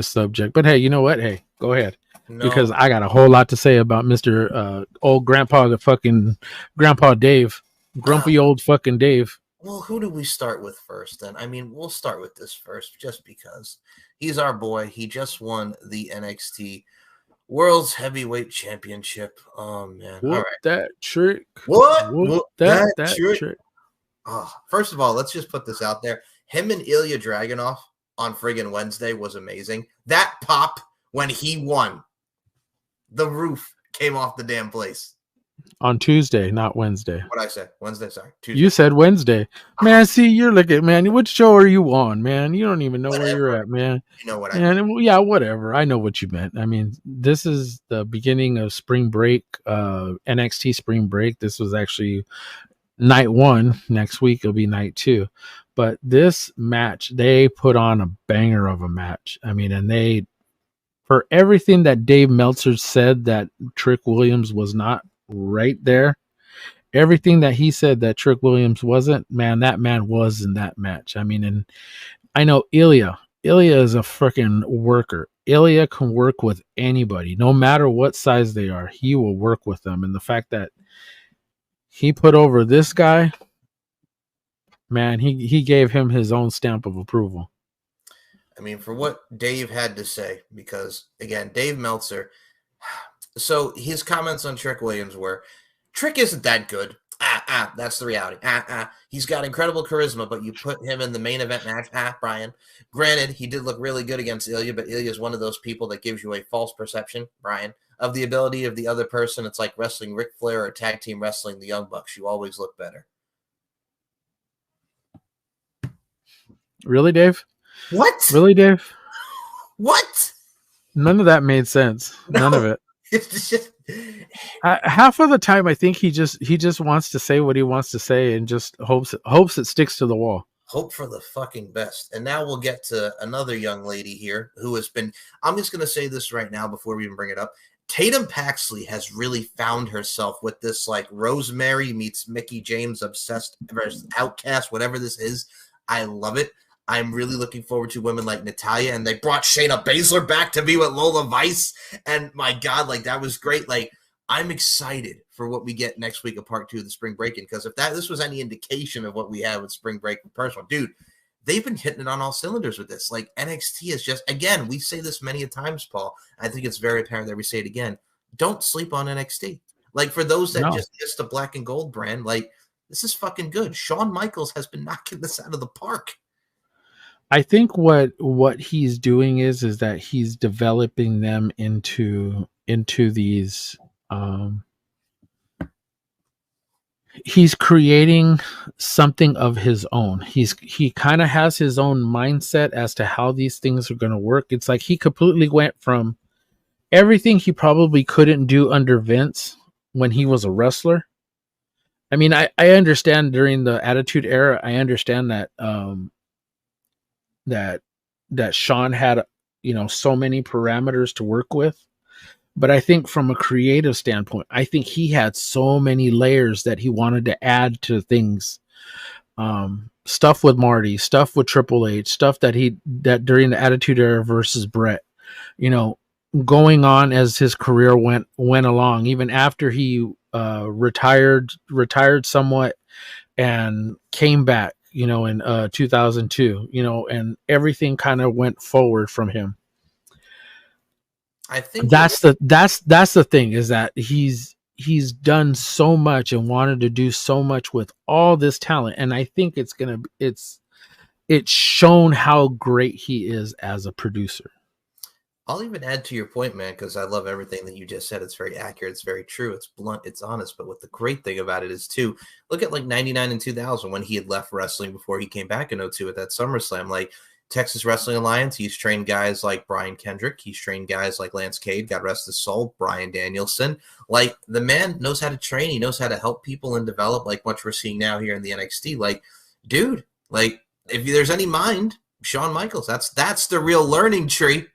subject, but hey, you know what? Hey, go ahead. No. Because I got a whole lot to say about Mr. Old Grandpa, Grandpa Dave. Grumpy old fucking Dave. Well, who do we start with first then? I mean, we'll start with this first just because he's our boy. He just won the NXT World's Heavyweight Championship. Oh, man. What all right. That trick? What that trick? Oh, first of all, let's just put this out there. Him and Ilya Dragunov on friggin' Wednesday was amazing. That pop when he won, the roof came off the damn place. On Tuesday, not Wednesday. What'd I say? Wednesday, sorry. Tuesday. You said Wednesday. Man, see, you're looking, man. What show are you on, man? You don't even know where you're at, man. You know what I mean. Yeah, whatever. I know what you meant. I mean, this is the beginning of spring break, NXT spring break. This was actually night 1. Next week, it'll be night 2. But this match, they put on a banger of a match. I mean, and for everything that Dave Meltzer said that Trick Williams was not right there, everything that he said that Trick Williams wasn't, man, that man was in that match. I mean, and I know Ilya is a freaking worker. Ilya can work with anybody, no matter what size they are. He will work with them. And the fact that he put over this guy, man, he gave him his own stamp of approval. I mean, for what Dave had to say, because again, Dave Meltzer, so his comments on Trick Williams were, Trick isn't that good. That's the reality. He's got incredible charisma, but you put him in the main event match. Brian. Granted, he did look really good against Ilya, but Ilya is one of those people that gives you a false perception, Brian, of the ability of the other person. It's like wrestling Ric Flair or tag team wrestling the Young Bucks. You always look better. Really, Dave? What? Really, Dave? What? None of that made sense. No. None of it. It's just half of the time, I think he just wants to say what he wants to say and just hopes it sticks to the wall. Hope for the fucking best. And now we'll get to another young lady here who has been, I'm just going to say this right now before we even bring it up. Tatum Paxley has really found herself with this like Rosemary meets Mickey James obsessed versus Outcast, whatever this is. I love it. I'm really looking forward to women like Natalya, and they brought Shayna Baszler back to be with Lola Vice. And my God, like that was great. Like I'm excited for what we get next week of part 2 of the spring break-in, because if this was any indication of what we have with spring break personal, dude, they've been hitting it on all cylinders with this. Like NXT is just, again, we say this many a times, Paul. I think it's very apparent that we say it again. Don't sleep on NXT. Like for those that just missed the black and gold brand, like this is fucking good. Shawn Michaels has been knocking this out of the park. I think what he's doing is that he's developing them into these. He's creating something of his own. He kind of has his own mindset as to how these things are going to work. It's like he completely went from everything he probably couldn't do under Vince when he was a wrestler. I mean, I understand during the Attitude Era, I understand that that Shawn had, so many parameters to work with. But I think from a creative standpoint, I think he had so many layers that he wanted to add to things. Stuff with Marty, stuff with Triple H, stuff that during the Attitude Era versus Brett, you know, going on as his career went along, even after he retired somewhat and came back, you know, in 2002, you know, and everything kind of went forward from him. I think that's the thing, is that he's done so much and wanted to do so much with all this talent, and I think it's shown how great he is as a producer. I'll even add to your point, man, because I love everything that you just said. It's very accurate. It's very true. It's blunt. It's honest. But what the great thing about it is, too, look at like 99 and 2000 when he had left wrestling before he came back in 02 at that SummerSlam. Like Texas Wrestling Alliance, he's trained guys like Brian Kendrick. He's trained guys like Lance Cade, God rest his soul, Bryan Danielson. Like the man knows how to train. He knows how to help people and develop, like what we're seeing now here in the NXT. Like, dude, like if there's any mind, Shawn Michaels, that's the real learning tree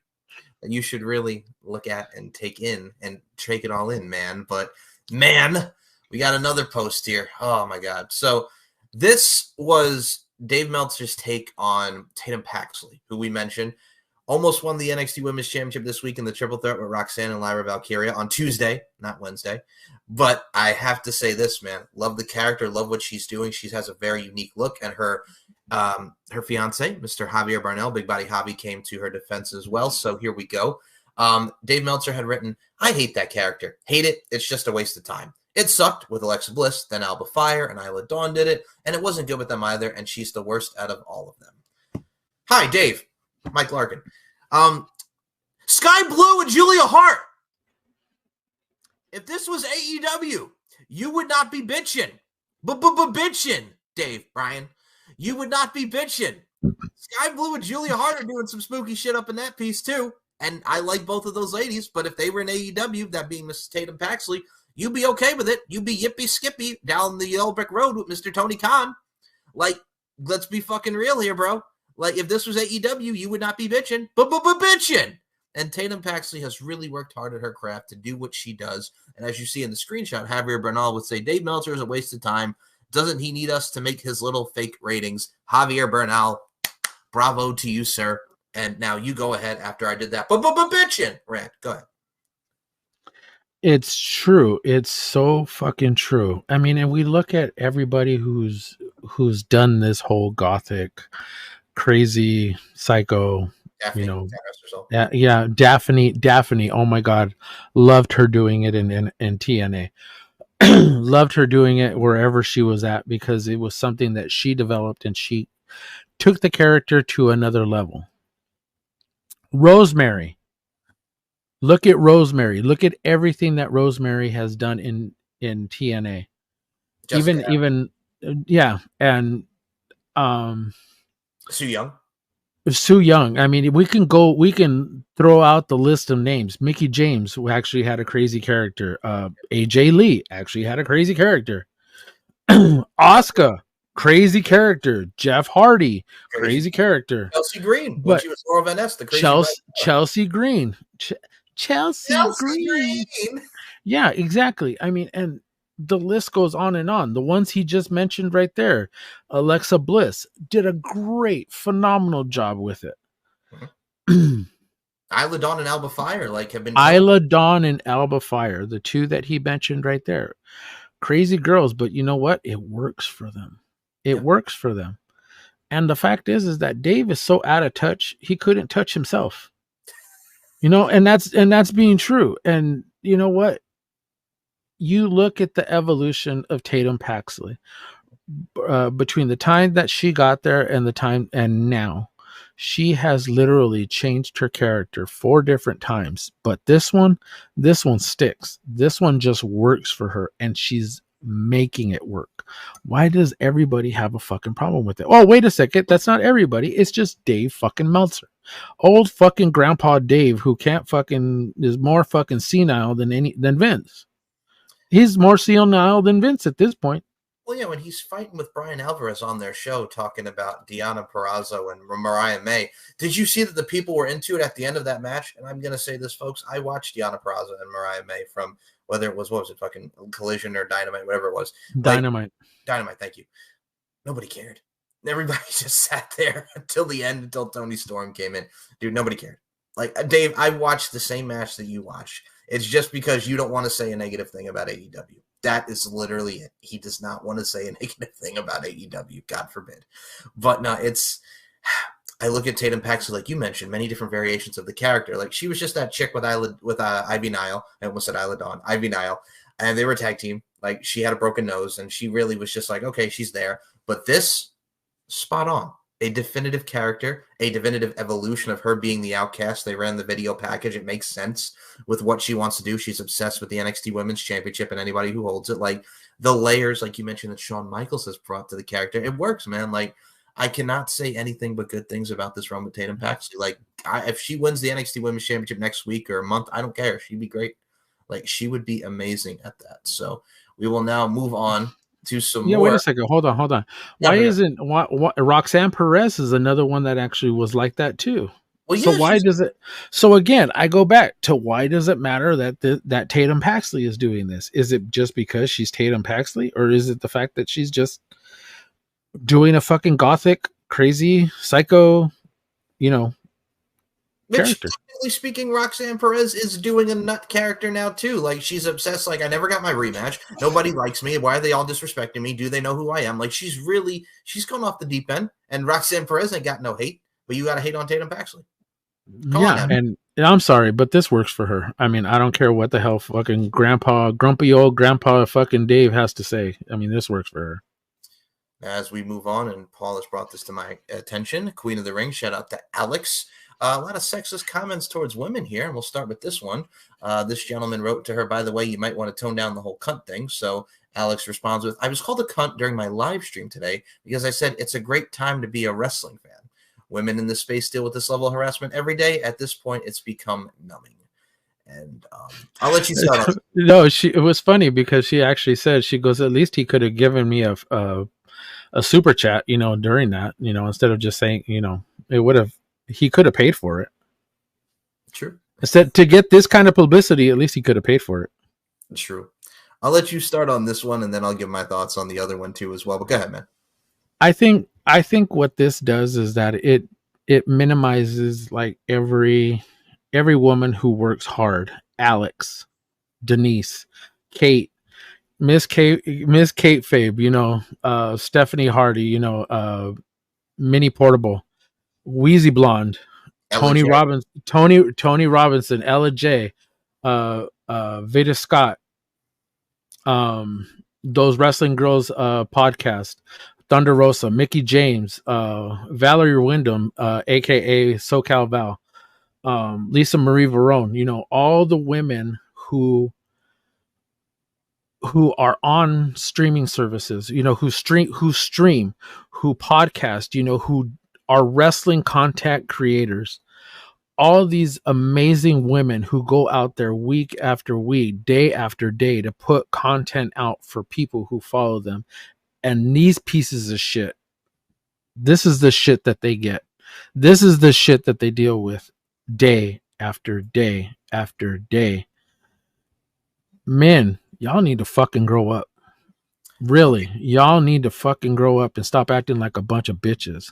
that you should really look at and take in and take it all in, man. But, man, we got another post here. Oh, my God. So this was Dave Meltzer's take on Tatum Paxley, who we mentioned, almost won the NXT Women's Championship this week in the triple threat with Roxanne and Lyra Valkyria on Tuesday, not Wednesday. But I have to say this, man. Love the character. Love what she's doing. She has a very unique look, and her fiance, Mr. Javier Barnell, Big Body Javi, came to her defense as well. So here we go. Dave Meltzer had written, I hate that character. Hate it. It's just a waste of time. It sucked with Alexa Bliss, then Alba Fire, and Isla Dawn did it, and it wasn't good with them either, and she's the worst out of all of them. Hi, Dave. Mike Larkin. Sky Blue and Julia Hart. If this was AEW, you would not be bitching. Bitching, Dave, Brian. You would not be bitching. Sky Blue and Julia Hart are doing some spooky shit up in that piece, too. And I like both of those ladies, but if they were in AEW, that being Mrs. Tatum Paxley, you'd be okay with it. You'd be yippee-skippy down the Yellow Brick Road with Mr. Tony Khan. Like, let's be fucking real here, bro. Like, if this was AEW, you would not be bitching. Bitching. And Tatum Paxley has really worked hard at her craft to do what she does. And as you see in the screenshot, Javier Bernal would say, Dave Meltzer is a waste of time. Doesn't he need us to make his little fake ratings? Javier Bernal, bravo to you, sir. And now you go ahead after I did that. Bitchin', Rand, go ahead. It's true. It's so fucking true. I mean, and we look at everybody who's done this whole gothic, crazy, psycho, Daphne, you know, yeah, Daphne. Oh my God, loved her doing it in TNA. Loved her doing it wherever she was at, because it was something that she developed and she took the character to another level. Rosemary. Look at Rosemary. Look at everything that Rosemary has done in TNA. Even and Sue Young. I mean, we can throw out the list of names. Mickey James, who actually had a crazy character. AJ Lee actually had a crazy character. Asuka, crazy character. Jeff Hardy, crazy character. Chelsea Green, when she was Laura Van Ness, the crazy Chelsea Green. Chelsea Green. Yeah, exactly. I mean, and the list goes on and on. The ones he just mentioned right there, Alexa Bliss did a great, phenomenal job with it. Mm-hmm. Isla Dawn and Alba Fire have been. Isla Dawn and Alba Fire, the two that he mentioned right there, crazy girls. But you know what? It works for them. It works for them. And the fact is that Dave is so out of touch, he couldn't touch himself. You know, and that's being true. And you know what? You look at the evolution of Tatum Paxley between the time that she got there and the time and now. She has literally changed her character 4 different times, but this one sticks. This one just works for her, and she's making it work. Why does everybody have a fucking problem with it? Oh, wait a second. That's not everybody. It's just Dave fucking Meltzer. Old fucking Grandpa Dave, who is more fucking senile than Vince. He's more senile than Vince at this point. Well, yeah, when he's fighting with Brian Alvarez on their show talking about Deonna Purrazzo and Mariah May, did you see that the people were into it at the end of that match? And I'm going to say this, folks. I watched Deonna Purrazzo and Mariah May from whether it was, what was it, fucking Collision or Dynamite, whatever it was. Dynamite. Dynamite, thank you. Nobody cared. Everybody just sat there until the end, until Tony Storm came in. Dude, nobody cared. Like, Dave, I watched the same match that you watched. It's just because you don't want to say a negative thing about AEW. That is literally it. He does not want to say a negative thing about AEW, God forbid. But no, I look at Tatum Paxley, like you mentioned, many different variations of the character. Like, she was just that chick with Ivy Nile. I almost said Isla Dawn. Ivy Nile. And they were a tag team. Like, she had a broken nose, and she really was just like, okay, she's there. But this, spot on. A definitive character, a definitive evolution of her being the outcast. They ran the video package. It makes sense with what she wants to do. She's obsessed with the NXT Women's Championship and anybody who holds it. Like, the layers, like you mentioned, that Shawn Michaels has brought to the character, it works, man. Like, I cannot say anything but good things about this run with Tatum Paxley. Like, if she wins the NXT Women's Championship next week or a month, I don't care. She'd be great. Like, she would be amazing at that. So we will now move on to some more. Wait a second. Hold on. Why isn't Roxanne Perez is another one that actually was like that too? Well, so why does it? So again, I go back to why does it matter that that Tatum Paxley is doing this? Is it just because she's Tatum Paxley, or is it the fact that she's just doing a fucking gothic, crazy, psycho, character? Technically speaking, Roxanne Perez is doing a nut character now too. Like, she's obsessed. Like, I never got my rematch. Nobody likes me. Why are they all disrespecting me? Do they know who I am? Like, she's gone off the deep end. And Roxanne Perez ain't got no hate, but you got to hate on Tatum Paxley. And I'm sorry, but this works for her. I mean, I don't care what the hell fucking grumpy old grandpa fucking Dave has to say. I mean, this works for her. As we move on, and Paul has brought this to my attention, Queen of the Ring, shout out to Alex. A lot of sexist comments towards women here, and we'll start with this one. This gentleman wrote to her, by the way, you might want to tone down the whole cunt thing. So Alex responds with, I was called a cunt during my live stream today because I said it's a great time to be a wrestling fan. Women in this space deal with this level of harassment every day. At this point, it's become numbing. And I'll let you start on. No, it was funny because she actually said, she goes, at least he could have given me a super chat, during that, instead of just saying, he could have paid for it. True. Instead, to get this kind of publicity, at least he could have paid for it. True. I'll let you start on this one, and then I'll give my thoughts on the other one too as well. But go ahead, man. I think what this does is that it minimizes like every woman who works hard. Alex, Denise, Kate, Miss Kate Fabe, Stephanie Hardy, Minnie Portable, Wheezy Blonde, Tony Robinson, Ella J, Veda Scott, those Wrestling Girls podcast, Thunder Rosa, Mickey James, Valerie Wyndham, aka SoCal Val, Lisa Marie Verone, all the women who are on streaming services, who stream, who podcast, who are wrestling content creators, all these amazing women who go out there week after week, day after day to put content out for people who follow them. And these pieces of shit, this is the shit that they get. This is the shit that they deal with day after day after day. Men, y'all need to fucking grow up. Really, y'all need to fucking grow up and stop acting like a bunch of bitches.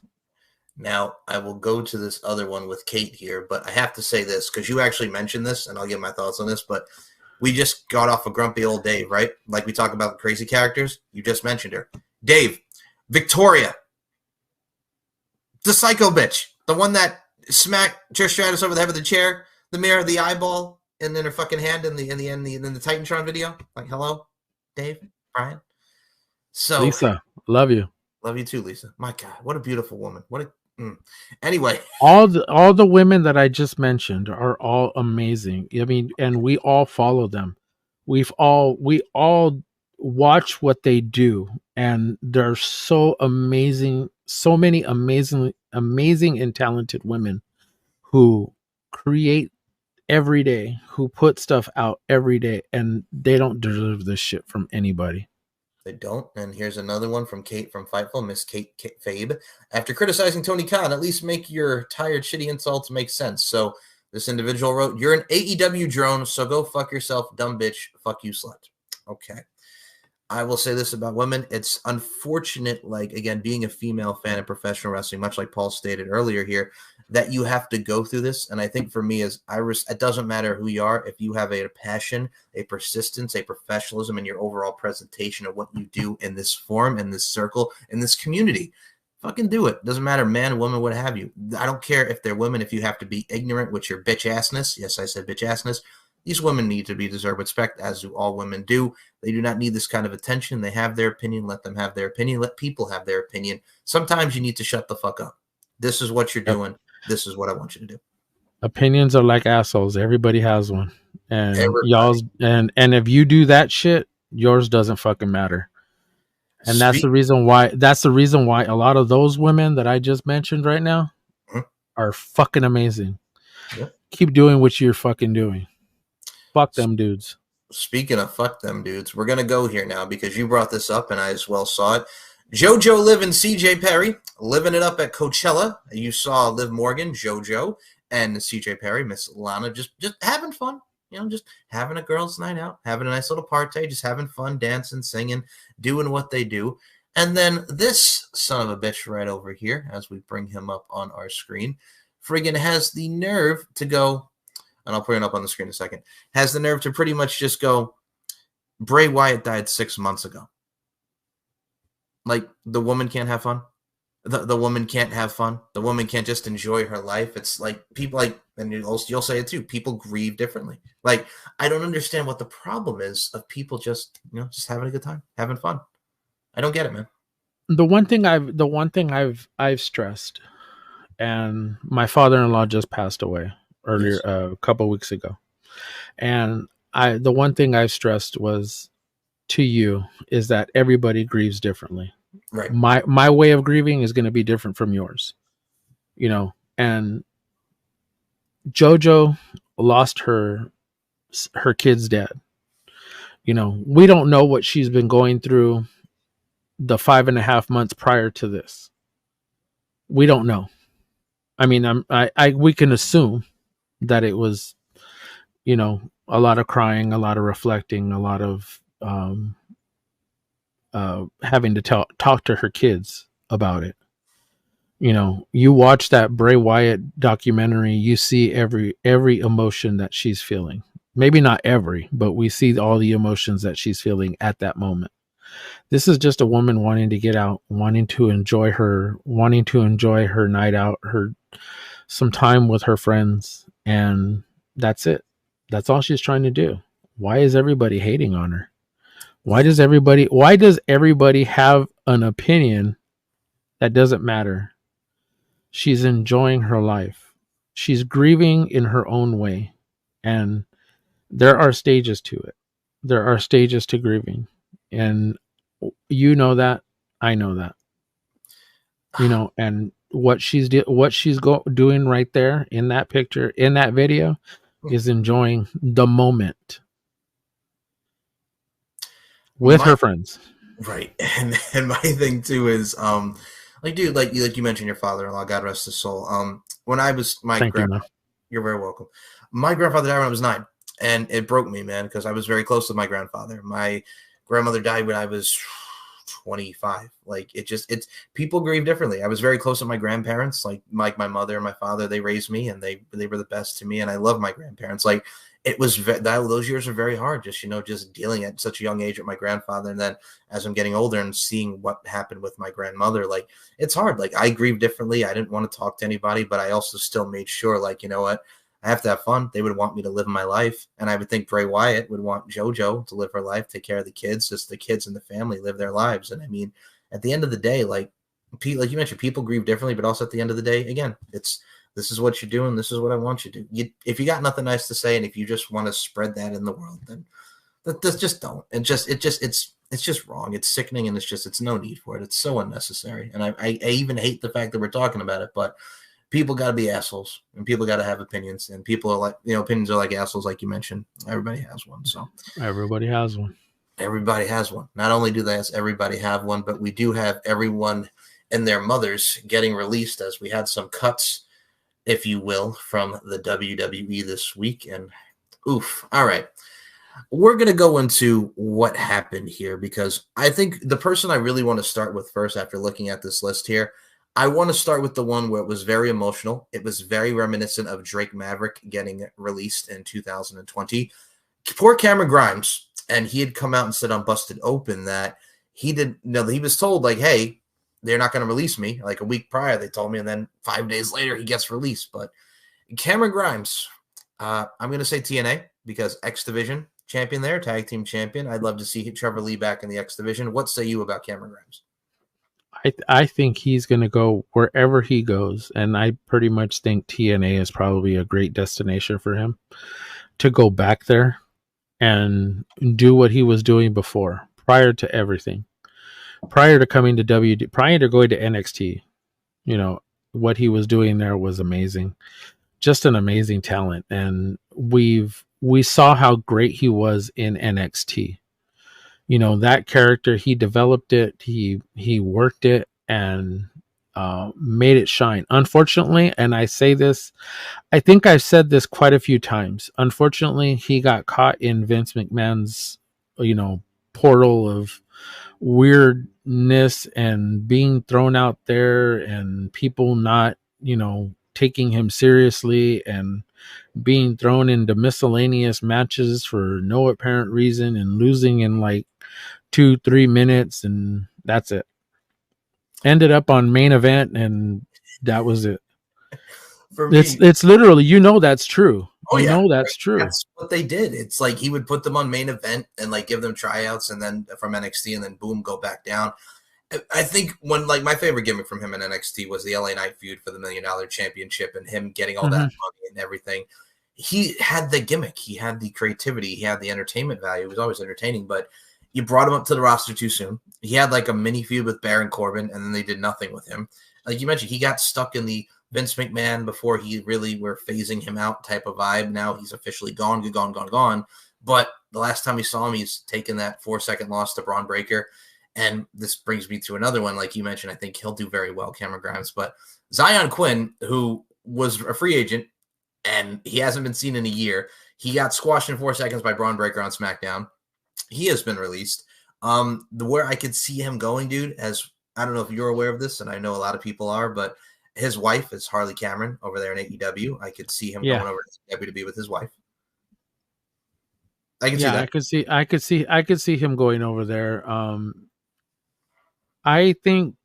Now, I will go to this other one with Kate here, but I have to say this because you actually mentioned this, and I'll give my thoughts on this, but we just got off of grumpy old Dave, right? Like we talk about the crazy characters. You just mentioned her. Dave, Victoria, the psycho bitch, the one that smacked Trish Stratus over the head with the chair, the mirror, the eyeball, and then her fucking hand in the Titantron video. Like, hello, Dave, Brian. So Lisa, love you. Love you too, Lisa. My God, what a beautiful woman. Anyway, all the women that I just mentioned are all amazing. I mean, and we all follow them. We all watch what they do, and they're so amazing. So many amazing and talented women who create every day, who put stuff out every day, and they don't deserve this shit from anybody. They don't. And here's another one from Kate from Fightful, Miss Kate Fabe. After criticizing Tony Khan, at least make your tired, shitty insults make sense. So this individual wrote, "You're an AEW drone, so go fuck yourself, dumb bitch. Fuck you, slut." Okay. I will say this about women. It's unfortunate, like, again, being a female fan of professional wrestling, much like Paul stated earlier here, that you have to go through this. And I think for me, it doesn't matter who you are. If you have a passion, a persistence, a professionalism in your overall presentation of what you do in this forum, in this circle, in this community, fucking do it. Doesn't matter, man, woman, what have you. I don't care if they're women, if you have to be ignorant with your bitch assness. Yes, I said bitch assness. These women need to be deserved respect, as do all women do. They do not need this kind of attention. They have their opinion. Let them have their opinion. Let people have their opinion. Sometimes you need to shut the fuck up. This is what you're doing. This is what I want you to do. Opinions are like assholes. Everybody has one. And Everybody. y'all's and if you do that shit, yours doesn't fucking matter. And that's the reason why a lot of those women that I just mentioned right now are fucking amazing. Yep. Keep doing what you're fucking doing. Fuck them dudes. Speaking of fuck them dudes, we're going to go here now because you brought this up and I as well saw it. JoJo Liv and CJ Perry living it up at Coachella. You saw Liv Morgan, JoJo, and CJ Perry, Miss Lana, just having fun. You know, just having a girls' night out, having a nice little party, just having fun, dancing, singing, doing what they do. And then this son of a bitch right over here, as we bring him up on our screen, friggin' has the nerve to go, and I'll put it up on the screen in a second, has the nerve to pretty much just go, Bray Wyatt died 6 months ago. Like, the woman can't have fun. The woman can't have fun. The woman can't just enjoy her life. It's like people like, and you'll say it too, people grieve differently. Like, I don't understand what the problem is of people just, you know, just having a good time, having fun. I don't get it, man. The one thing I've stressed, and my father-in-law just passed away earlier, a couple of weeks ago. And the one thing I've stressed was to you is that everybody grieves differently. Right. My way of grieving is going to be different from yours, you know, and JoJo lost her kid's dad. You know, we don't know what she's been going through the 5.5 months prior to this. We don't know. I mean, we can assume that it was, you know, a lot of crying, a lot of reflecting, a lot of, having to talk to her kids about it. You know, you watch that Bray Wyatt documentary, you see every emotion that she's feeling. Maybe not every, but we see all the emotions that she's feeling at that moment. This is just a woman wanting to get out, wanting to enjoy her night out, some time with her friends, and that's it. That's all she's trying to do. Why is everybody hating on her? Why does everybody have an opinion that doesn't matter? She's enjoying her life. She's grieving in her own way. And there are stages to it. There are stages to grieving. And you know that. I know that. You know, and what she's doing right there in that picture, in that video, is enjoying the moment with her friends. Right. And my thing too is like, dude, like you mentioned your father-in-law, God rest his soul. When I was you're very welcome. My grandfather died when I was 9, and it broke me, man, because I was very close to my grandfather. My grandmother died when I was 25. Like, it's people grieve differently. I was very close to my grandparents, like my mother and my father. They raised me, and they were the best to me, and I love my grandparents. Like, it was those years were very hard, just, you know, just dealing at such a young age with my grandfather. And then as I'm getting older and seeing what happened with my grandmother, like, it's hard. Like, I grieve differently. I didn't want to talk to anybody, but I also still made sure, like, you know what, I have to have fun. They would want me to live my life. And I would think Bray Wyatt would want JoJo to live her life, take care of the kids, just the kids and the family live their lives. And I mean, at the end of the day, like you mentioned, people grieve differently, but also at the end of the day, again, this is what you're doing. This is what I want you to do. If you got nothing nice to say, and if you just want to spread that in the world, then just don't. And it's just wrong. It's sickening, and it's no need for it. It's so unnecessary. And I even hate the fact that we're talking about it, but people got to be assholes, and people got to have opinions, and people are like, you know, opinions are like assholes, like you mentioned. Everybody has one. So everybody has one. Everybody has one. Not only do they everybody have one, but we do have everyone and their mothers getting released, as we had some cuts, if you will, from the WWE this week. And oof. All right. We're going to go into what happened here, because I think the person I really want to start with first, after looking at this list here, I want to start with the one where it was very emotional. It was very reminiscent of Drake Maverick getting released in 2020. Poor Cameron Grimes. And he had come out and said on Busted Open that he was told, like, hey, they're not going to release me. Like a week prior, they told me, and then 5 days later, he gets released. But Cameron Grimes, I'm going to say TNA, because X Division champion there, tag team champion. I'd love to see Trevor Lee back in the X Division. What say you about Cameron Grimes? I think he's going to go wherever he goes, and I pretty much think TNA is probably a great destination for him to go back there and do what he was doing before, prior to everything, prior to coming to prior to going to NXT. You know, what he was doing there was amazing, just an amazing talent. And we saw how great he was in NXT. You know, that character, he developed it, he worked it, and made it shine. Unfortunately, and I say this, I think I've said this quite a few times. Unfortunately, he got caught in Vince McMahon's, portal of weirdness and being thrown out there, and people not, taking him seriously, and being thrown into miscellaneous matches for no apparent reason and losing in like 2-3 minutes, and that's it. Ended up on main event, and that was it. For me, it's literally, that's true. That's true. That's what they did. It's like he would put them on main event and like give them tryouts, and then from NXT, and then boom, go back down. I think my favorite gimmick from him in NXT was the LA Knight feud for the $1 Million Championship, and him getting all that money and everything. He had the gimmick, he had the creativity, he had the entertainment value. It was always entertaining, but you brought him up to the roster too soon. He had like a mini feud with Baron Corbin, and then they did nothing with him. Like you mentioned, he got stuck in the Vince McMahon before he really were phasing him out type of vibe. Now he's officially gone. But the last time we saw him, he's taken that 4-second loss to Braun Breaker. And this brings me to another one. Like you mentioned, I think he'll do very well, Cameron Grimes. But Zion Quinn, who was a free agent, and he hasn't been seen in a year. He got squashed in 4 seconds by Braun Breaker on SmackDown. He has been wreleased. Where I could see him going, dude, as I don't know if you're aware of this, and I know a lot of people are, but his wife is Harley Cameron over there in AEW. I could see him going over to AEW to be with his wife. I can see that. I could see him going over there. I think,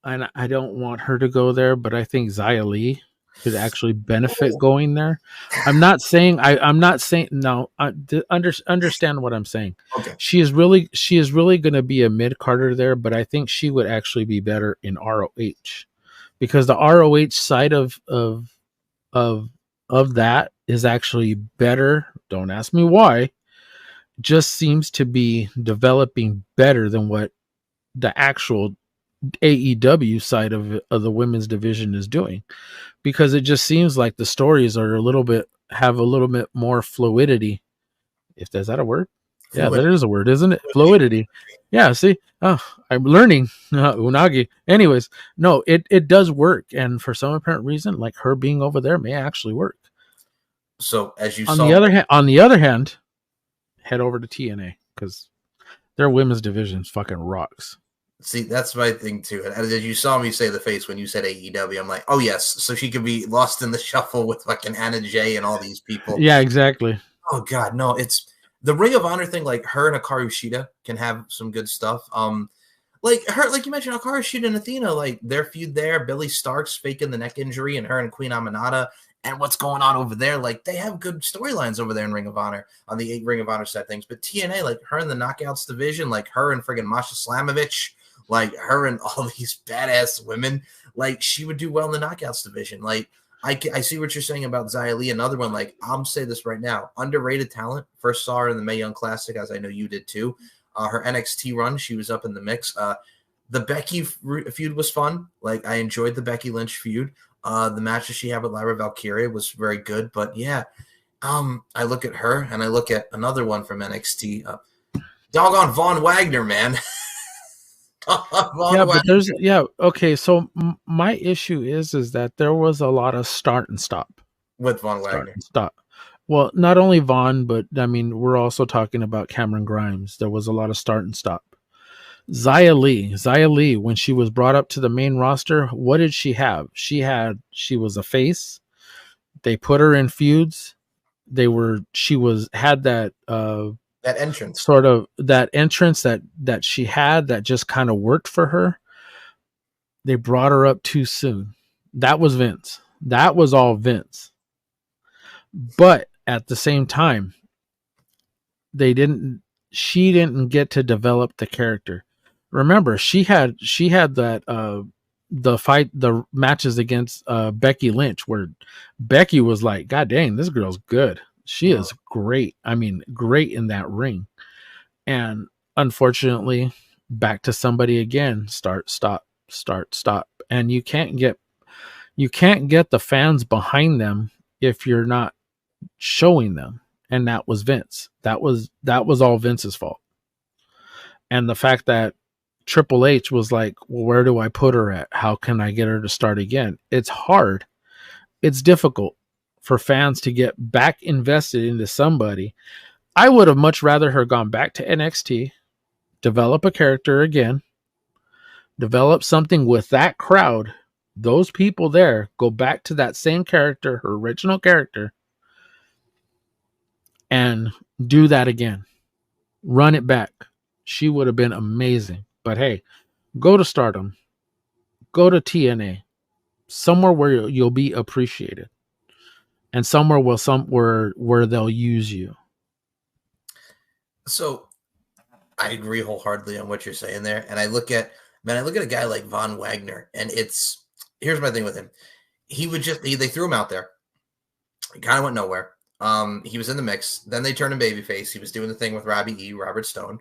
and I don't want her to go there, but I think Xia Li could actually benefit going there. I'm not saying no. Understand what I'm saying. Okay. She is really going to be a mid Carter there, but I think she would actually be better in ROH, because the ROH side of that is actually better. Don't ask me why. Just seems to be developing better than what the actual AEW side of the women's division is doing, because it just seems like the stories are have a little bit more fluidity. Is that a word? Yeah, that is a word, isn't it? Fluidity. Yeah, see? Oh, I'm learning unagi. Anyways, no, it does work, and for some apparent reason, like her being over there may actually work. So as you on the other hand, head over to TNA, because their women's division fucking rocks. See, that's my thing too. And as you saw me say the face when you said AEW, I'm like, oh yes, so she could be lost in the shuffle with fucking Anna Jay and all these people. Yeah, exactly. Oh god, no, it's the Ring of Honor thing. Like her and Hikaru Shida can have some good stuff. Like you mentioned, Hikaru Shida and Athena, like their feud there. Billy Starks faking the neck injury, and her and Queen Aminata, and what's going on over there. Like they have good storylines over there in Ring of Honor on the Ring of Honor side things. But TNA, like her in the Knockouts division, like her and friggin' Masha Slamovich. Like her and all these badass women, like she would do well in the Knockouts division. Like I see what you're saying about Xia Li. Another one, like I'm say this right now, underrated talent. First saw her in the Mae Young Classic, as I know you did too. Her NXT run, she was up in the mix. The Becky feud was fun. Like I enjoyed the Becky Lynch feud. The matches she had with Lyra Valkyria was very good. But yeah, I look at her and I look at another one from NXT. Doggone Von Wagner, man. Yeah, but there's okay. So my issue is that there was a lot of start and stop. With Von Wagner. Stop. Well, not only Vaughn, but I mean, we're also talking about Cameron Grimes. There was a lot of start and stop. Xia Li, when she was brought up to the main roster, what did she have? She was a face. They put her in feuds. Had that that entrance, sort of that entrance that she had that just kind of worked for her. They brought her up too soon. That was Vince. That was all Vince. But at the same time, she didn't get to develop the character. Remember, she had that the matches against Becky Lynch, where Becky was like, God dang, this girl's good. She is great. I mean, great in that ring. And unfortunately, back to somebody again. Start, stop. And you can't get the fans behind them if you're not showing them. And that was Vince. That was all Vince's fault. And the fact that Triple H was like, well, where do I put her at? How can I get her to start again? It's hard. It's difficult for fans to get back invested into somebody. I would have much rather her gone back to NXT, develop a character again, develop something with that crowd, those people there, go back to that same character, her original character, and do that again. Run it back. She would have been amazing. But hey, go to Stardom, go to TNA, somewhere where you'll be appreciated, and somewhere where they'll use you. So I agree wholeheartedly on what you're saying there. And I look at a guy like Von Wagner, and here's my thing with him. They threw him out there. He kind of went nowhere. He was in the mix. Then they turned him babyface. He was doing the thing with Robert Stone.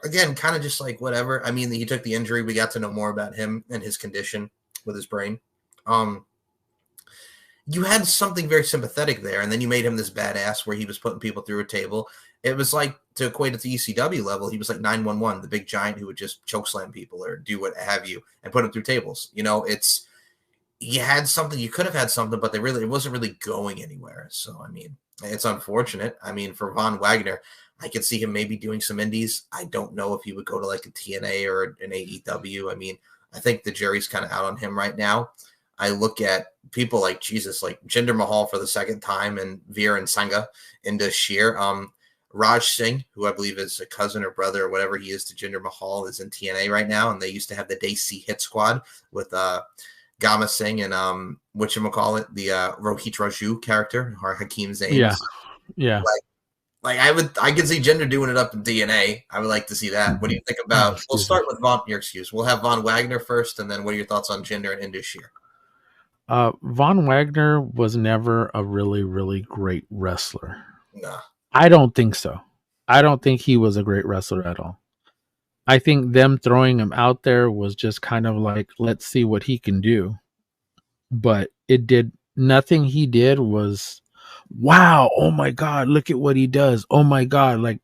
Again, kind of just like whatever. I mean, he took the injury. We got to know more about him and his condition with his brain. You had something very sympathetic there, and then you made him this badass where he was putting people through a table. It was like, to equate it to ECW level, he was like 911, the big giant who would just chokeslam people or do what have you and put them through tables. You know, you had something, you could have had something, but it wasn't really going anywhere. So, I mean, it's unfortunate. I mean, for Von Wagner, I could see him maybe doing some indies. I don't know if he would go to like a TNA or an AEW. I mean, I think the jury's kind of out on him right now. I look at people like Jinder Mahal for the second time, and Veer and Sangha into Sheer. Raj Singh, who I believe is a cousin or brother or whatever he is to Jinder Mahal, is in TNA right now, and they used to have the Desi Hit Squad with Gama Singh and whatchamacallit, the Rohit Raju character, or Hakeem Zayn. Yeah. I could see Jinder doing it up in DNA. I would like to see that. What do you think about? We'll start with We'll have Von Wagner first, and then what are your thoughts on Jinder and Indus Sher? Von Wagner was never a really, really great wrestler. Nah. I don't think so. I don't think he was a great wrestler at all. I think them throwing him out there was just kind of like, let's see what he can do. But nothing he did was, wow, oh my God, look at what he does. Oh my God. Like,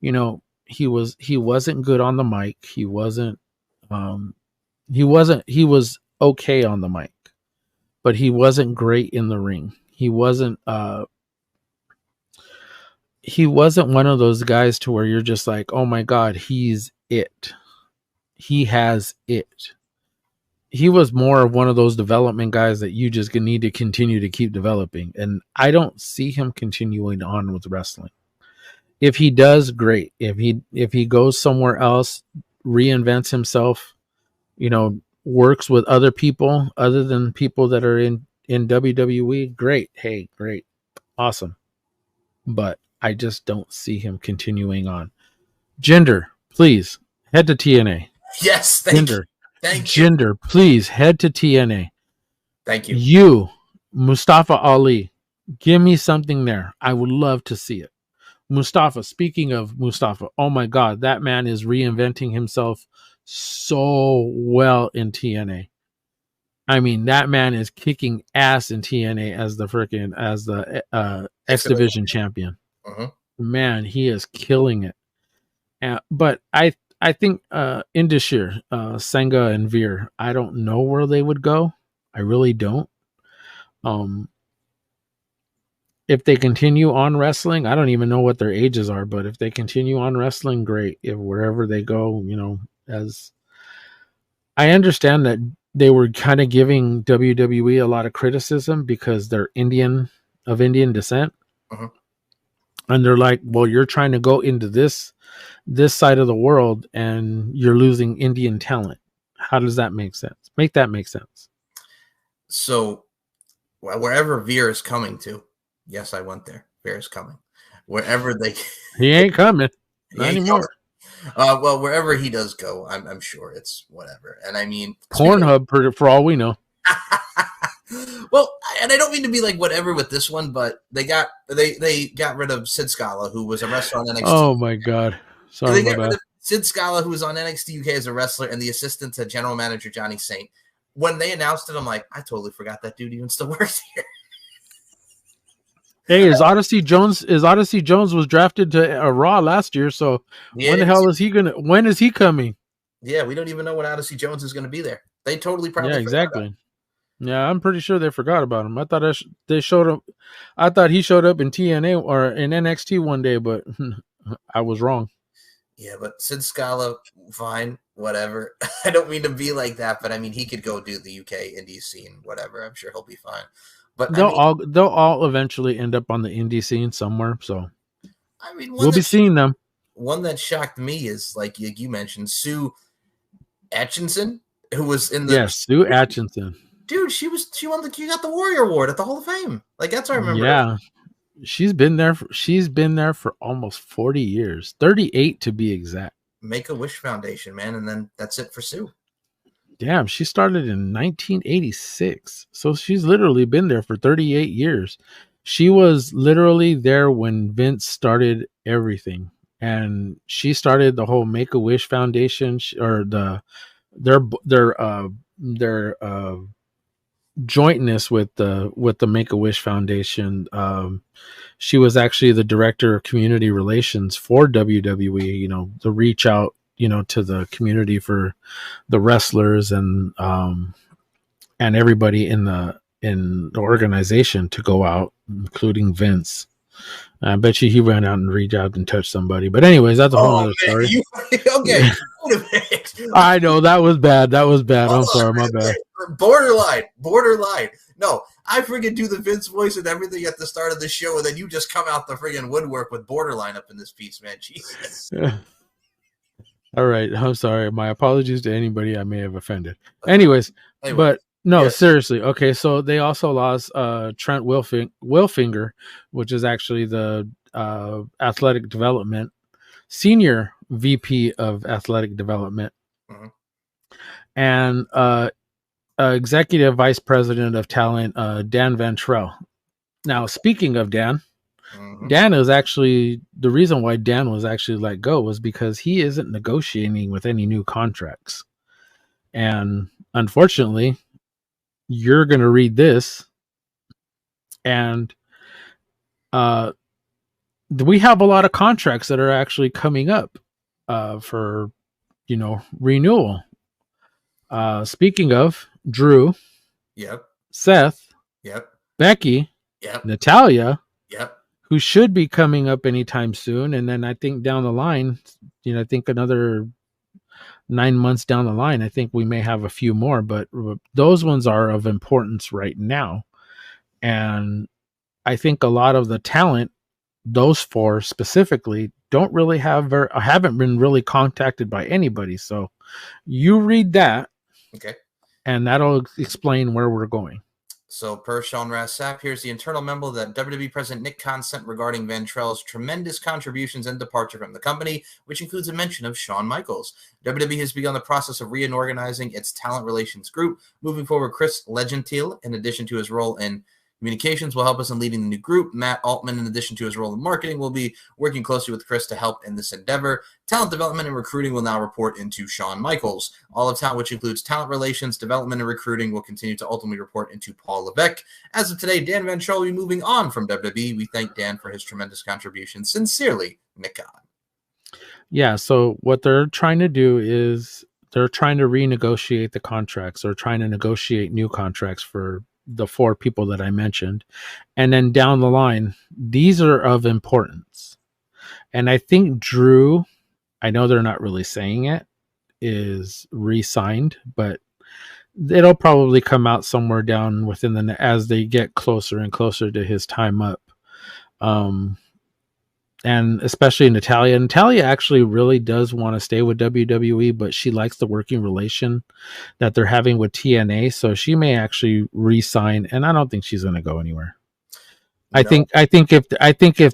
you know, he wasn't good on the mic. He was okay on the mic, but he wasn't great in the ring. He wasn't one of those guys to where you're just like, oh my God, he's it. He has it. He was more of one of those development guys that you just need to continue to keep developing. And I don't see him continuing on with wrestling. If he does, great. If he goes somewhere else, reinvents himself, you know, works with other people other than people that are in WWE, great. Hey, great. Awesome. But I just don't see him continuing on. Jinder, please head to TNA. Yes, thank you. Jinder, please head to TNA. Thank you. You, Mustafa Ali, give me something there. I would love to see it. Mustafa, speaking of Mustafa, oh my God, that man is reinventing himself so well in TNA. I mean, that man is kicking ass in TNA as the X Division champion. Man, he is killing it. But I think Indishir, Senga, and Veer, I don't know where they would go. I really don't. If they continue on wrestling, I don't even know what their ages are, but if they continue on wrestling, great. If wherever they go, as I understand that they were kind of giving WWE a lot of criticism because they're of Indian descent. And they're like, well, you're trying to go into this side of the world and you're losing Indian talent. How does that make sense? Make that make sense. So wherever Veer is coming to, yes, I went there. Veer is coming. Wherever he ain't coming. Not anymore. Well, wherever he does go, I'm sure it's whatever. And I mean, Pornhub for all we know. Well, and I don't mean to be like whatever with this one, but they got rid of Sid Scala, who was a wrestler on NXT. Oh my God. Sorry about that. Sid Scala, who was on NXT UK as a wrestler, and the assistant to general manager Johnny Saint. When they announced it, I'm like, I totally forgot that dude even still works here. Hey, Odyssey Jones was drafted to Raw last year, so when the hell is he when is he coming? Yeah, we don't even know when Odyssey Jones is gonna be there. They totally probably exactly. Yeah, I'm pretty sure they forgot about him. I thought they showed him. I thought he showed up in TNA or in NXT one day, but I was wrong. Yeah, but Sid Scala, fine, whatever. I don't mean to be like that, but I mean he could go do the UK indie scene, whatever. I'm sure he'll be fine. But they'll all eventually end up on the indie scene somewhere. So I mean, we'll be seeing them. One that shocked me is like you mentioned Sue Atchison, who was in the Sue Atchison. Dude, she got the Warrior Award at the Hall of Fame. Like that's what I remember. Yeah, she's been there for almost 40 years, 38 to be exact. Make-A-Wish Foundation, man, and then that's it for Sue. Damn, she started in 1986, so she's literally been there for 38 years. She was literally there when Vince started everything, and she started the whole Make-A-Wish Foundation, or their jointness with the Make-A-Wish Foundation. She was actually the director of community relations for WWE, the reach out, to the community for the wrestlers and everybody in the organization to go out, including Vince. I bet you he ran out and reached out and touched somebody. But anyways, that's a whole other story. Okay, wait a minute. I know that was bad. I'm sorry, my bad. Borderline. No, I friggin' do the Vince voice and everything at the start of the show, and then you just come out the friggin' woodwork with borderline up in this piece, man. Jesus. All right, I'm sorry. My apologies to anybody I may have offended. Anyways, but no, seriously. Okay, so they also lost Trent Wilfinger, which is actually the athletic development senior VP of athletic development, and executive vice president of talent, Dan Ventrell. Now, speaking of Dan. Dan is actually the reason why Dan was actually let go was because he isn't negotiating with any new contracts. And unfortunately, you're going to read this. And we have a lot of contracts that are actually coming up for, renewal. Speaking of Drew, Seth, Becky, Natalia, who should be coming up anytime soon. And then I think down the line, I think another 9 months down the line, I think we may have a few more, but those ones are of importance right now. And I think a lot of the talent, those four specifically, haven't been really contacted by anybody. So you read that. Okay. And that'll explain where we're going. So, per Sean Rassap, here's the internal memo that WWE President Nick Khan sent regarding Ventrell's tremendous contributions and departure from the company, which includes a mention of Shawn Michaels. WWE has begun the process of reorganizing its talent relations group. Moving forward, Chris Legentile, in addition to his role in Communications will help us in leading the new group. Matt Altman, in addition to his role in marketing, will be working closely with Chris to help in this endeavor. Talent development and recruiting will now report into Shawn Michaels. All of talent, which includes talent relations, development, and recruiting, will continue to ultimately report into Paul Levesque. As of today, Dan Van Schol will be moving on from WWE. We thank Dan for his tremendous contribution. Sincerely, Nick Khan. Yeah, so what they're trying to do is they're trying to renegotiate the contracts or trying to negotiate new contracts for the 4 people that I mentioned. And then down the line, these are of importance. And I think Drew, I know they're not really saying it, is re-signed, but it'll probably come out somewhere down within as they get closer and closer to his time up. And especially Natalya. Natalya actually really does want to stay with WWE, but she likes the working relation that they're having with TNA. So she may actually re-sign, and I don't think she's going to go anywhere. No. I think if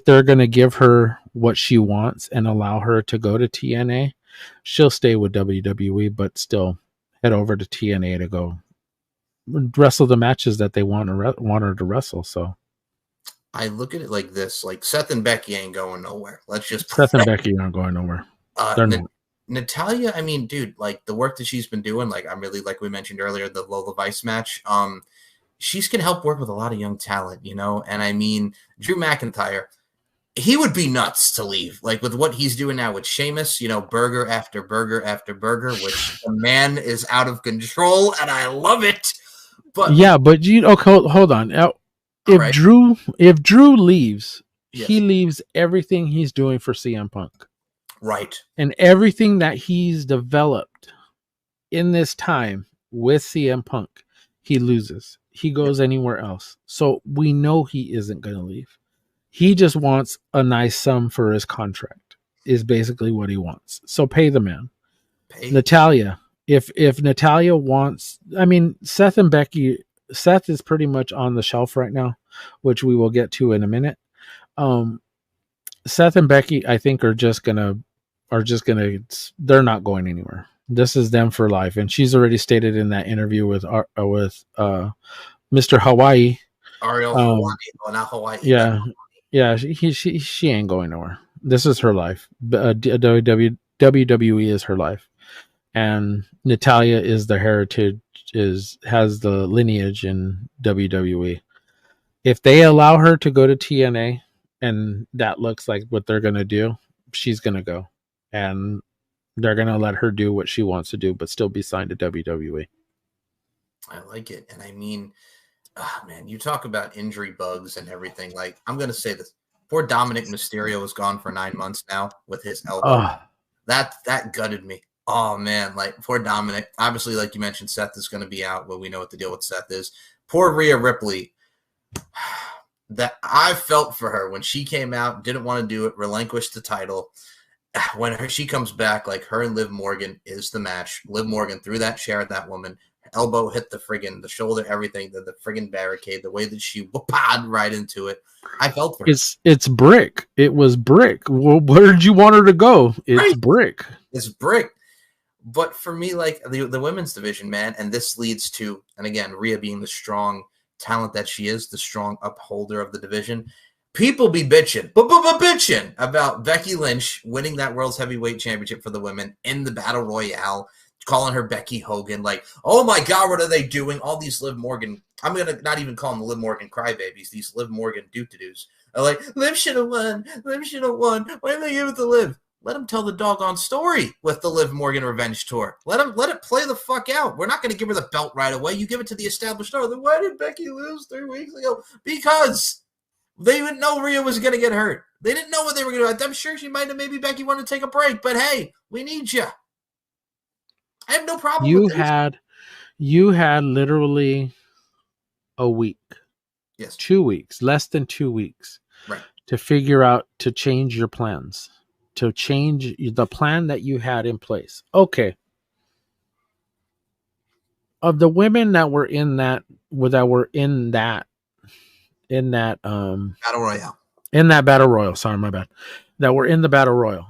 they're going to give her what she wants and allow her to go to TNA, she'll stay with WWE, but still head over to TNA to go wrestle the matches that they want her to wrestle. So I look at it like this: like Seth and Becky ain't going nowhere. Let's just Seth and Becky aren't going nowhere. They're not. Natalya, I mean, dude, like the work that she's been doing, like I'm really, like we mentioned earlier, the Lola Vice match. She's gonna help work with a lot of young talent, you know. And I mean, Drew McIntyre, he would be nuts to leave, like with what he's doing now with Sheamus, you know, burger after burger after burger, which the man is out of control, and I love it. But yeah, but hold on. If Drew leaves, yes, he leaves everything he's doing for CM Punk. Right. And everything that he's developed in this time with CM Punk, he loses. He goes anywhere else. So we know he isn't going to leave. He just wants a nice sum for his contract, is basically what he wants. So pay the man. Natalya, if Natalya wants, I mean, Seth and Becky, Seth is pretty much on the shelf right now, which we will get to in a minute. Seth and Becky, I think, they're not going anywhere. This is them for life. And she's already stated in that interview with Mr. Hawaii. Ariel Hawaii, not Hawaii. Yeah. Yeah. She ain't going nowhere. This is her life. WWE is her life. And Natalya is the heritage, has the lineage in WWE. If they allow her to go to TNA, and that looks like what they're going to do, she's going to go. And they're going to let her do what she wants to do, but still be signed to WWE. I like it. And I mean, man, you talk about injury bugs and everything. Like, I'm going to say this. Poor Dominic Mysterio was gone for 9 months now with his elbow. That gutted me. Oh, man, like poor Dominic. Obviously, like you mentioned, Seth is going to be out, but we know what the deal with Seth is. Poor Rhea Ripley. That I felt for her when she came out, didn't want to do it, relinquished the title. When she comes back, like her and Liv Morgan is the match. Liv Morgan threw that chair at that woman. Her elbow hit the shoulder, everything, the friggin' barricade, the way that she whooped right into it. I felt for her. It's brick. It was brick. Well, where did you want her to go? It's brick. It's brick. But for me, like the women's division, man, and this leads to, and again, Rhea being the strong talent that she is, the strong upholder of the division. People be bitching about Becky Lynch winning that World's Heavyweight Championship for the women in the Battle Royale, calling her Becky Hogan. Like, oh my God, what are they doing? All these Liv Morgan, I'm going to not even call them the Liv Morgan crybabies, these Liv Morgan doo-to-doos. Are like, Liv should have won. Liv should have won. Why didn't they give it to Liv? Let him tell the doggone story with the Liv Morgan Revenge Tour. Let it play the fuck out. We're not going to give her the belt right away. You give it to the established star. Then why did Becky lose 3 weeks ago? Because they didn't know Rhea was going to get hurt. They didn't know what they were going to do. I'm sure she might have maybe Becky wanted to take a break, but hey, we need you. I have no problem with this. You had literally a week. Yes. 2 weeks, less than 2 weeks. Right. To figure out, to change your plans. To change the plan that you had in place. Okay. Of the women that were in that battle royale. In that battle royal, sorry, my bad. That were in the battle royal.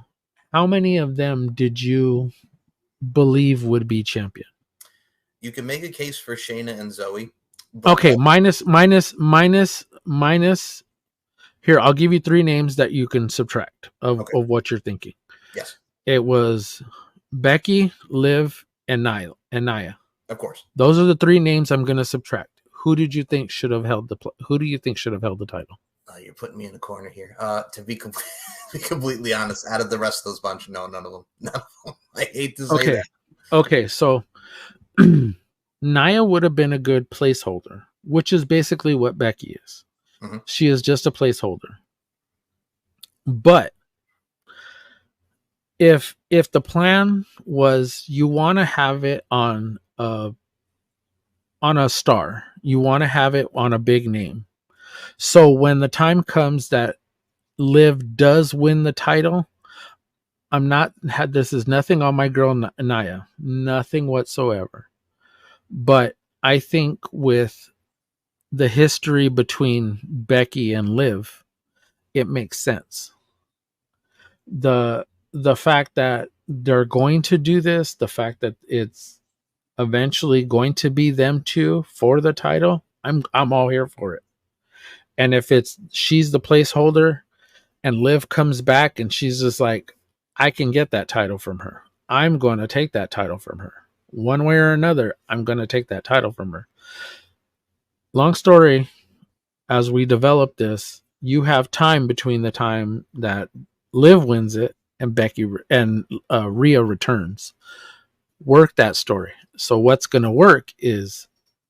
How many of them did you believe would be champion? You can make a case for Shayna and Zoe. But Okay, minus. Here, I'll give you 3 names that you can subtract of what you're thinking. Yes. It was Becky, Liv, and Nia. Of course. Those are the 3 names I'm going to subtract. Who did you think should have held Who do you think should have held the title? You're putting me in the corner here. To be completely honest, out of the rest of those bunch, no, none of them. None of them. I hate to say that. Okay, so Nia would have been a good placeholder, which is basically what Becky is. Mm-hmm. She is just a placeholder. But if the plan was you want to have it on a star, you want to have it on a big name. So when the time comes that Liv does win the title, this is nothing on my girl Nia, nothing whatsoever. But I think with the history between Becky and Liv, it makes sense. The fact that they're going to do this, the fact that it's eventually going to be them two for the title, I'm all here for it. And if she's the placeholder and Liv comes back and she's just like, I can get that title from her, I'm going to take that title from her. One way or another, I'm going to take that title from her. Long story, as we develop this, you have time between the time that Liv wins it and Becky and Rhea returns. Work that story. So what's going to work is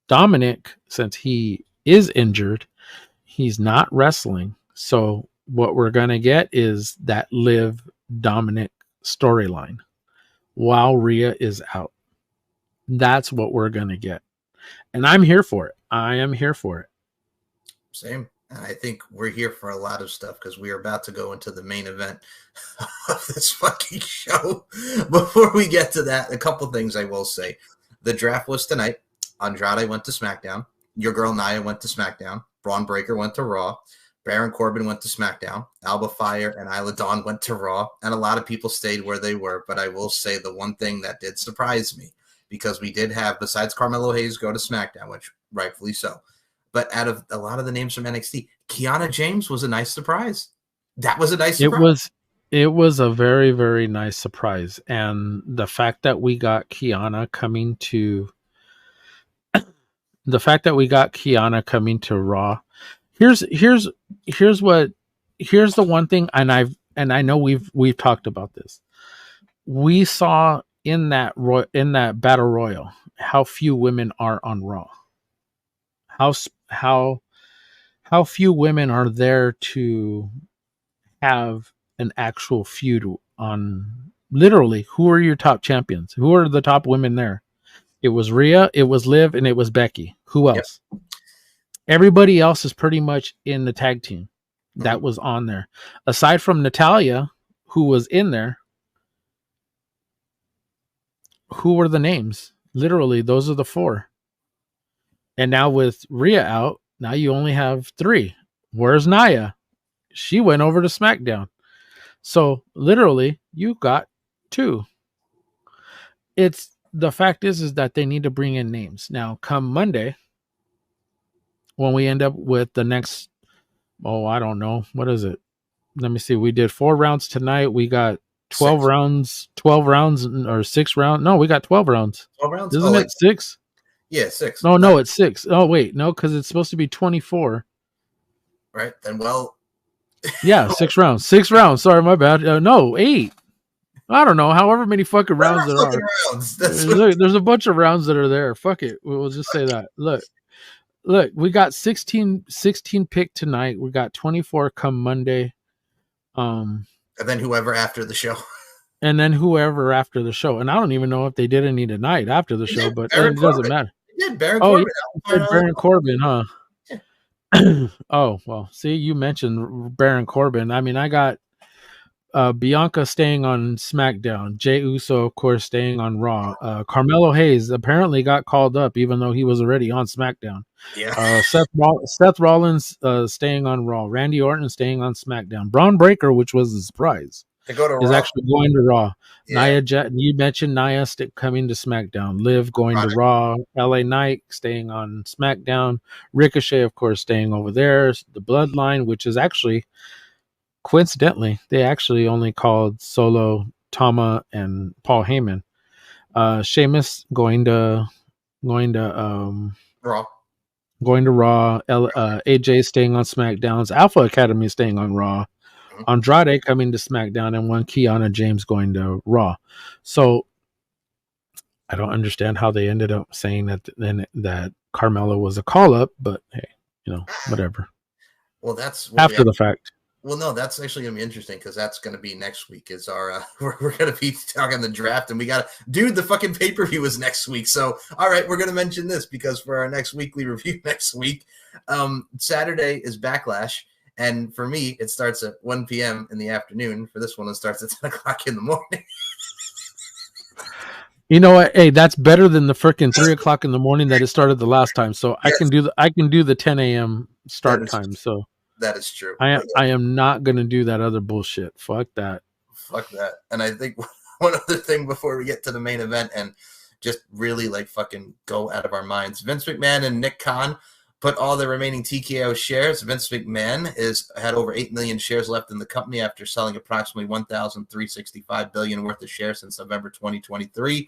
Dominic, since he is injured, he's not wrestling. So what we're going to get is that Liv Dominic storyline while Rhea is out. That's what we're going to get. And I'm here for it. I am here for it. Same. And I think we're here for a lot of stuff because we are about to go into the main event of this fucking show. Before we get to that, a couple things I will say. The draft was tonight. Andrade went to SmackDown. Your girl Nia went to SmackDown. Braun Breaker went to Raw. Baron Corbin went to SmackDown. Alba Fire and Isla Dawn went to Raw. And a lot of people stayed where they were. But I will say the one thing that did surprise me, because we did have, besides Carmelo Hayes, go to SmackDown, which rightfully so. But out of a lot of the names from NXT, Kiana James was a nice surprise. That was a nice surprise. It was a very, very nice surprise. And the fact that we got Kiana coming to Raw. Here's the one thing, and I know we've talked about this. We saw in that battle royal how few women are on Raw. How few women are there to have an actual feud on. Literally, who are your top champions? Who are the top women there? It was Rhea, it was Liv, and it was Becky. Who else? Yep. Everybody else is pretty much in the tag team that was on there. Aside from Natalya, who was in there, who were the names? Literally, those are the 4. And now with Rhea out, now you only have 3. Where's Nia? She went over to SmackDown. So literally, you got 2. The fact is that they need to bring in names. Now, come Monday, when we end up with the next, I don't know. What is it? Let me see. We did 4 rounds tonight. We got 12 rounds, or 6 rounds. No, we got 12 rounds. 12 rounds? Isn't it 6? Yeah, 6. No, it's 6. Oh, wait. No, because it's supposed to be 24. Right. Then, yeah, 6 rounds. 6 rounds. Sorry, my bad. No, 8. I don't know. However many fucking rounds there are. There's a bunch of rounds that are there. Fuck it. We'll just say that. Look, we got 16 picked tonight. We got 24 come Monday. And then whoever after the show. And I don't even know if they did any tonight after the show, but it doesn't matter. Yeah, Baron Corbin. Yeah, Baron Corbin, huh? Yeah. Oh, well, see, you mentioned Baron Corbin. I mean, I got Bianca staying on SmackDown. Jey Uso, of course, staying on Raw. Carmelo Hayes apparently got called up, even though he was already on SmackDown. Yeah. Seth Rollins staying on Raw. Randy Orton staying on SmackDown. Braun Breaker, which was a surprise. to go to is Raw. actually going to Raw. Yeah. You mentioned Nia coming to SmackDown. Liv going to Raw. LA Knight staying on SmackDown. Ricochet, of course, staying over there. The Bloodline, which is actually, coincidentally, they actually only called Solo, Tama, and Paul Heyman. Sheamus going to Raw. Going to Raw. AJ staying on SmackDown's Alpha Academy staying on Raw. Andrade coming to SmackDown, and one Kiana James going to Raw. So I don't understand how they ended up saying that Carmella was a call up, but hey, whatever. Well, that's after the fact. Well, no, that's actually going to be interesting because that's going to be next week. Is our we're going to be talking the draft, and we got the fucking pay-per-view is next week. So, all right, we're going to mention this because for our next weekly review next week, Saturday is Backlash, and for me, it starts at 1 p.m. in the afternoon. For this one, it starts at 10 o'clock in the morning. You know what? Hey, that's better than the freaking 3 o'clock in the morning that it started the last time. So yes. I can do the 10 a.m. start time. So. That is true. I am not going to do that other bullshit. Fuck that. Fuck that. And I think one other thing before we get to the main event and just really like fucking go out of our minds. Vince McMahon and Nick Khan put all the remaining TKO shares. Vince McMahon had over 8 million shares left in the company after selling approximately 1,365 billion worth of shares since November 2023.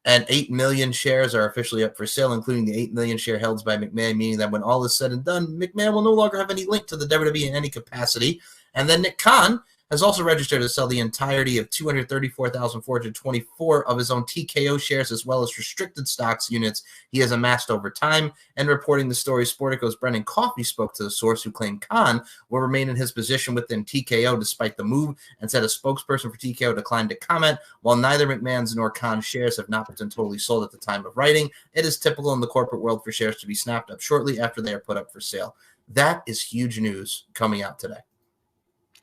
And 8 million shares are officially up for sale, including the 8 million share held by McMahon, meaning that when all is said and done, McMahon will no longer have any link to the WWE in any capacity. And then Nick Khan has also registered to sell the entirety of 234,424 of his own TKO shares, as well as restricted stocks units he has amassed over time. And reporting the story, Sportico's Brendan Coffey spoke to the source who claimed Khan will remain in his position within TKO despite the move, and said a spokesperson for TKO declined to comment. While neither McMahon's nor Khan's shares have not been totally sold at the time of writing, it is typical in the corporate world for shares to be snapped up shortly after they are put up for sale. That is huge news coming out today.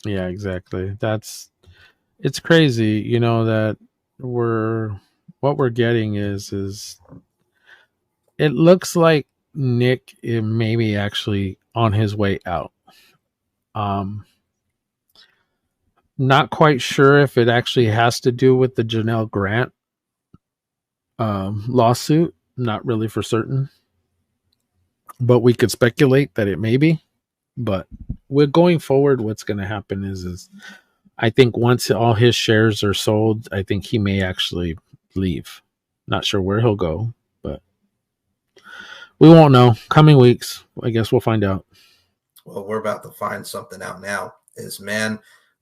Yeah, exactly. It's crazy, that what we're getting is it looks like Nick may be actually on his way out. Not quite sure if it actually has to do with the Janelle Grant lawsuit. Not really for certain, but we could speculate that it may be. But we're going forward, what's going to happen is I think once all his shares are sold, I think he may actually leave. Not sure where he'll go, but we won't know. Coming weeks, I guess we'll find out. Well, we're about to find something out now. Man,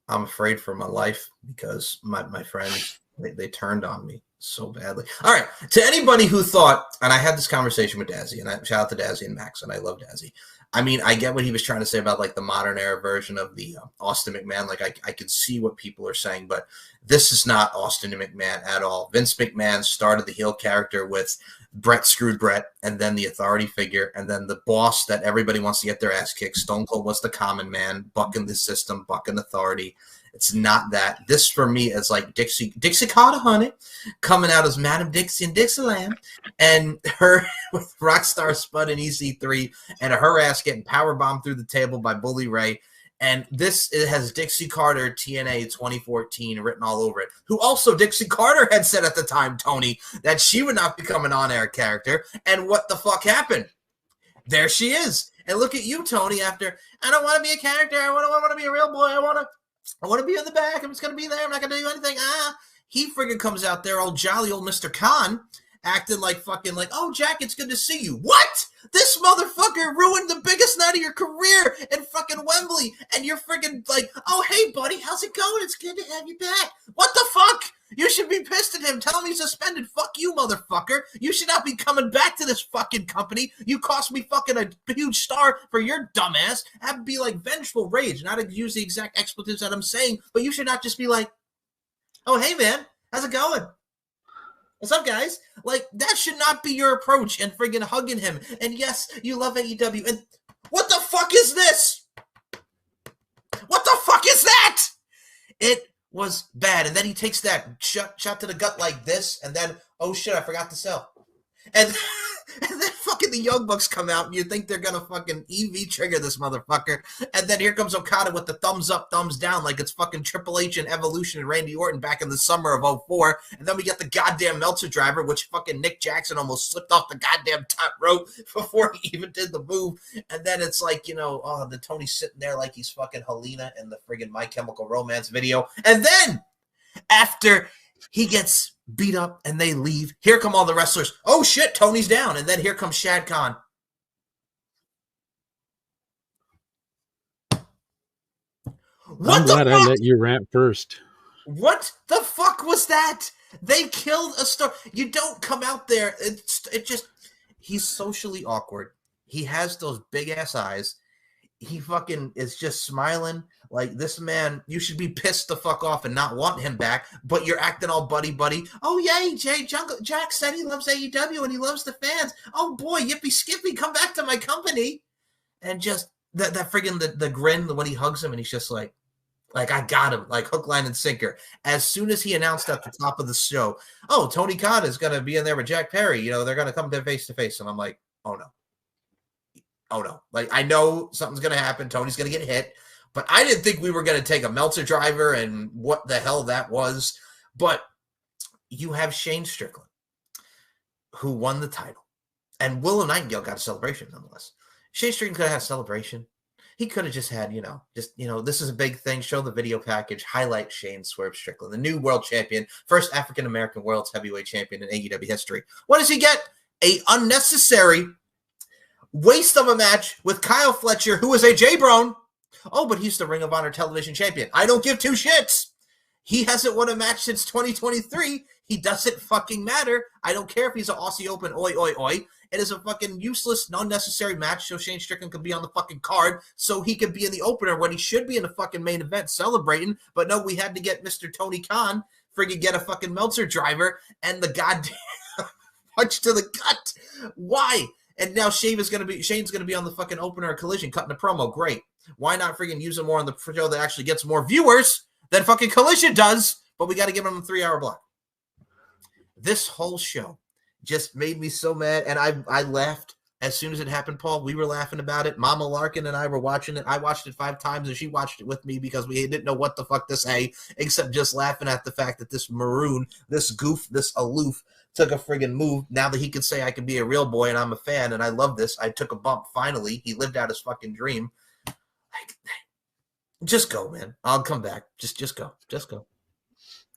I'm afraid for my life because my friends, they turned on me so badly. All right. To anybody who thought, and I had this conversation with Dazzy, and I shout out to Dazzy and Max, and I love Dazzy. I mean, I get what he was trying to say about like the modern era version of the Austin McMahon. Like I could see what people are saying, but this is not Austin McMahon at all. Vince McMahon started the heel character with Brett screwed Brett, and then the authority figure, and then the boss that everybody wants to get their ass kicked. Stone Cold was the common man, bucking the system, bucking authority. It's not that. This for me is like Dixie Carter, honey, coming out as Madam Dixie and Dixieland, and her with Rockstar Spud and EC3, and her ass getting powerbombed through the table by Bully Ray. And it has Dixie Carter TNA 2014 written all over it, who also Dixie Carter had said at the time, Tony, that she would not become an on-air character. And what the fuck happened? There she is. And look at you, Tony, after, I don't want to be a character. I want to be a real boy. I want to be in the back. I'm just going to be there. I'm not going to do anything. He friggin' comes out there, old jolly old Mr. Khan, acting like fucking like, oh, Jack, it's good to see you. What? This motherfucker ruined the biggest night of your career in fucking Wembley. And you're friggin' like, oh, hey, buddy, how's it going? It's good to have you back. What the fuck? You should be pissed at him. Tell him he's suspended. Fuck you, motherfucker. You should not be coming back to this fucking company. You cost me fucking a huge star for your dumbass. Have to be like vengeful rage. Not to use the exact expletives that I'm saying, but you should not just be like, oh, hey, man, how's it going? What's up, guys? Like, that should not be your approach and friggin' hugging him. And yes, you love AEW. And what the fuck is this? What the fuck is that? It was bad. And then he takes that shot to the gut like this. And then, oh shit, I forgot to sell. And And then fucking the Young Bucks come out and you think they're gonna fucking EV trigger this motherfucker. And then here comes Okada with the thumbs up, thumbs down, like it's fucking Triple H and Evolution and Randy Orton back in the summer of 04. And then we get the goddamn Meltzer driver, which fucking Nick Jackson almost slipped off the goddamn top rope before he even did the move. And then it's like, the Tony's sitting there like he's fucking Helena in the friggin' My Chemical Romance video. And then after he gets beat up and they leave, here come all the wrestlers. Oh shit, Tony's down. And then here comes Shad Khan. I'm glad I let you rant first. What the fuck was that? They killed a star. You don't come out there. He's socially awkward. He has those big ass eyes. He fucking is just smiling like this man. You should be pissed the fuck off and not want him back, but you're acting all buddy. Oh yay, Jack said he loves AEW and he loves the fans. Oh boy, yippee skippy, come back to my company. And just that friggin' the grin when he hugs him and he's just like I got him, like hook, line, and sinker. As soon as he announced at the top of the show, oh, Tony Khan is gonna be in there with Jack Perry. They're gonna come to face, and I'm like, oh no. Like, I know something's going to happen. Tony's going to get hit. But I didn't think we were going to take a Meltzer driver and what the hell that was. But you have Shane Strickland, who won the title. And Willow Nightingale got a celebration, nonetheless. Shane Strickland could have had a celebration. He could have just had, this is a big thing. Show the video package. Highlight Shane Swerve Strickland, the new world champion. First African-American world heavyweight champion in AEW history. What does he get? A unnecessary waste of a match with Kyle Fletcher, who is a J-Bron. Oh, but he's the Ring of Honor television champion. I don't give two shits. He hasn't won a match since 2023. He doesn't fucking matter. I don't care if he's an Aussie Open, oi, oi, oi. It is a fucking useless, unnecessary match so Shane Strickland could be on the fucking card so he could be in the opener when he should be in the fucking main event celebrating. But no, we had to get Mr. Tony Khan friggin' get a fucking Meltzer driver and the goddamn punch to the gut. Why? And now Shane's gonna be on the fucking opener of Collision cutting a promo. Great. Why not freaking use him more on the show that actually gets more viewers than fucking Collision does? But we got to give him a 3-hour block. This whole show just made me so mad, and I laughed as soon as it happened. Paul, we were laughing about it. Mama Larkin and I were watching it. I watched it 5 times, and she watched it with me because we didn't know what the fuck to say except just laughing at the fact that this maroon, this goof, this aloof took a friggin' move. Now that he can say I can be a real boy and I'm a fan and I love this. I took a bump. Finally, he lived out his fucking dream. Just go, man. I'll come back. Just go.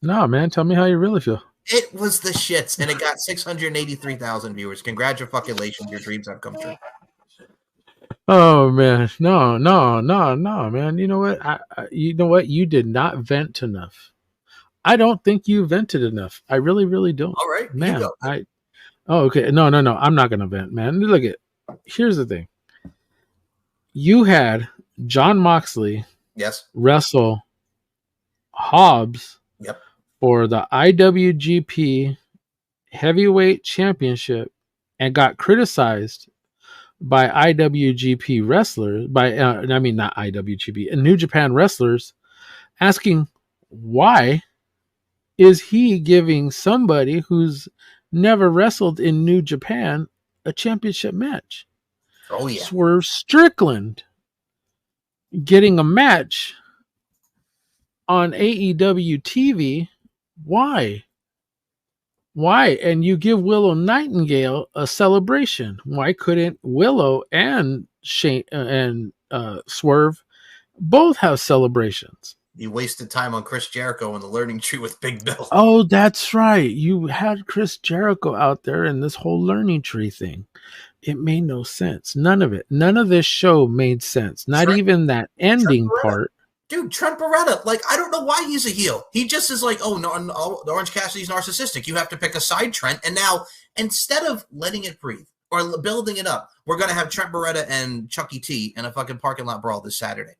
No, man. Tell me how you really feel. It was the shits, and it got 683,000 viewers. Congratulations, your dreams have come true. Oh man, no, man. You know what? You did not vent enough. I don't think you vented enough. I really, really don't. All right, man. Okay. No. I'm not gonna vent, man. Look here's the thing. You had Jon Moxley, yes, wrestle Hobbs, yep, for the IWGP Heavyweight Championship, and got criticized by IWGP wrestlers, not IWGP, New Japan wrestlers, asking why is he giving somebody who's never wrestled in New Japan a championship match? Oh, yeah. Swerve Strickland getting a match on AEW TV. Why? And you give Willow Nightingale a celebration. Why couldn't Willow and Shane and Swerve both have celebrations? You wasted time on Chris Jericho and the Learning Tree with Big Bill. Oh, that's right. You had Chris Jericho out there in this whole Learning Tree thing. It made no sense. None of it. None of this show made sense. Not even that ending part. Dude, Trent Beretta, I don't know why he's a heel. He just is like, oh, no, Orange Cassidy's narcissistic. You have to pick a side, Trent. And now, instead of letting it breathe or building it up, we're going to have Trent Beretta and Chucky T in a fucking parking lot brawl this Saturday.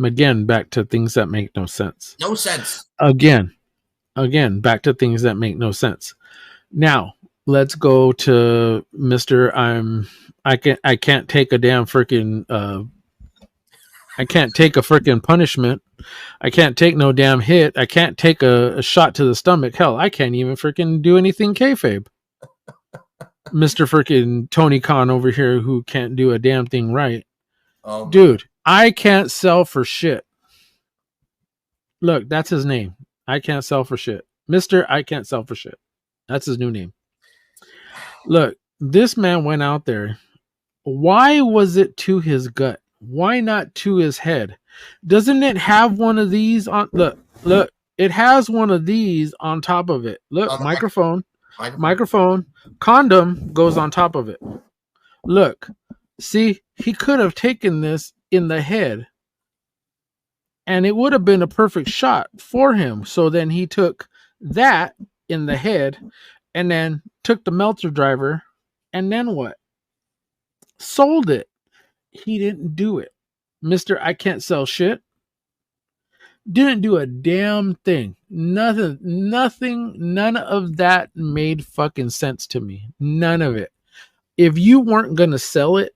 Again, back to things that make no sense. No sense. Again, back to things that make no sense. Now, let's go to Mr. I can't take a damn freaking I can't take a freaking punishment. I can't take no damn hit. I can't take a shot to the stomach. Hell, I can't even freaking do anything kayfabe. Mr. Freaking Tony Khan over here who can't do a damn thing right. Oh, Dude, I can't sell for shit. Look, that's his name. I can't sell for shit. Mr. I can't sell for shit. That's his new name. Look, this man went out there. Why was it to his gut? Why not to his head? Doesn't it have one of these on? Look, it has one of these on top of it. Look, On the microphone, condom goes on top of it. Look, see, he could have taken this in the head and it would have been a perfect shot for him. So then he took that in the head and then took the Meltzer driver and then what? Sold it. He didn't do it. Mr. I can't sell shit. Didn't do a damn thing. Nothing, none of that made fucking sense to me. None of it. If you weren't going to sell it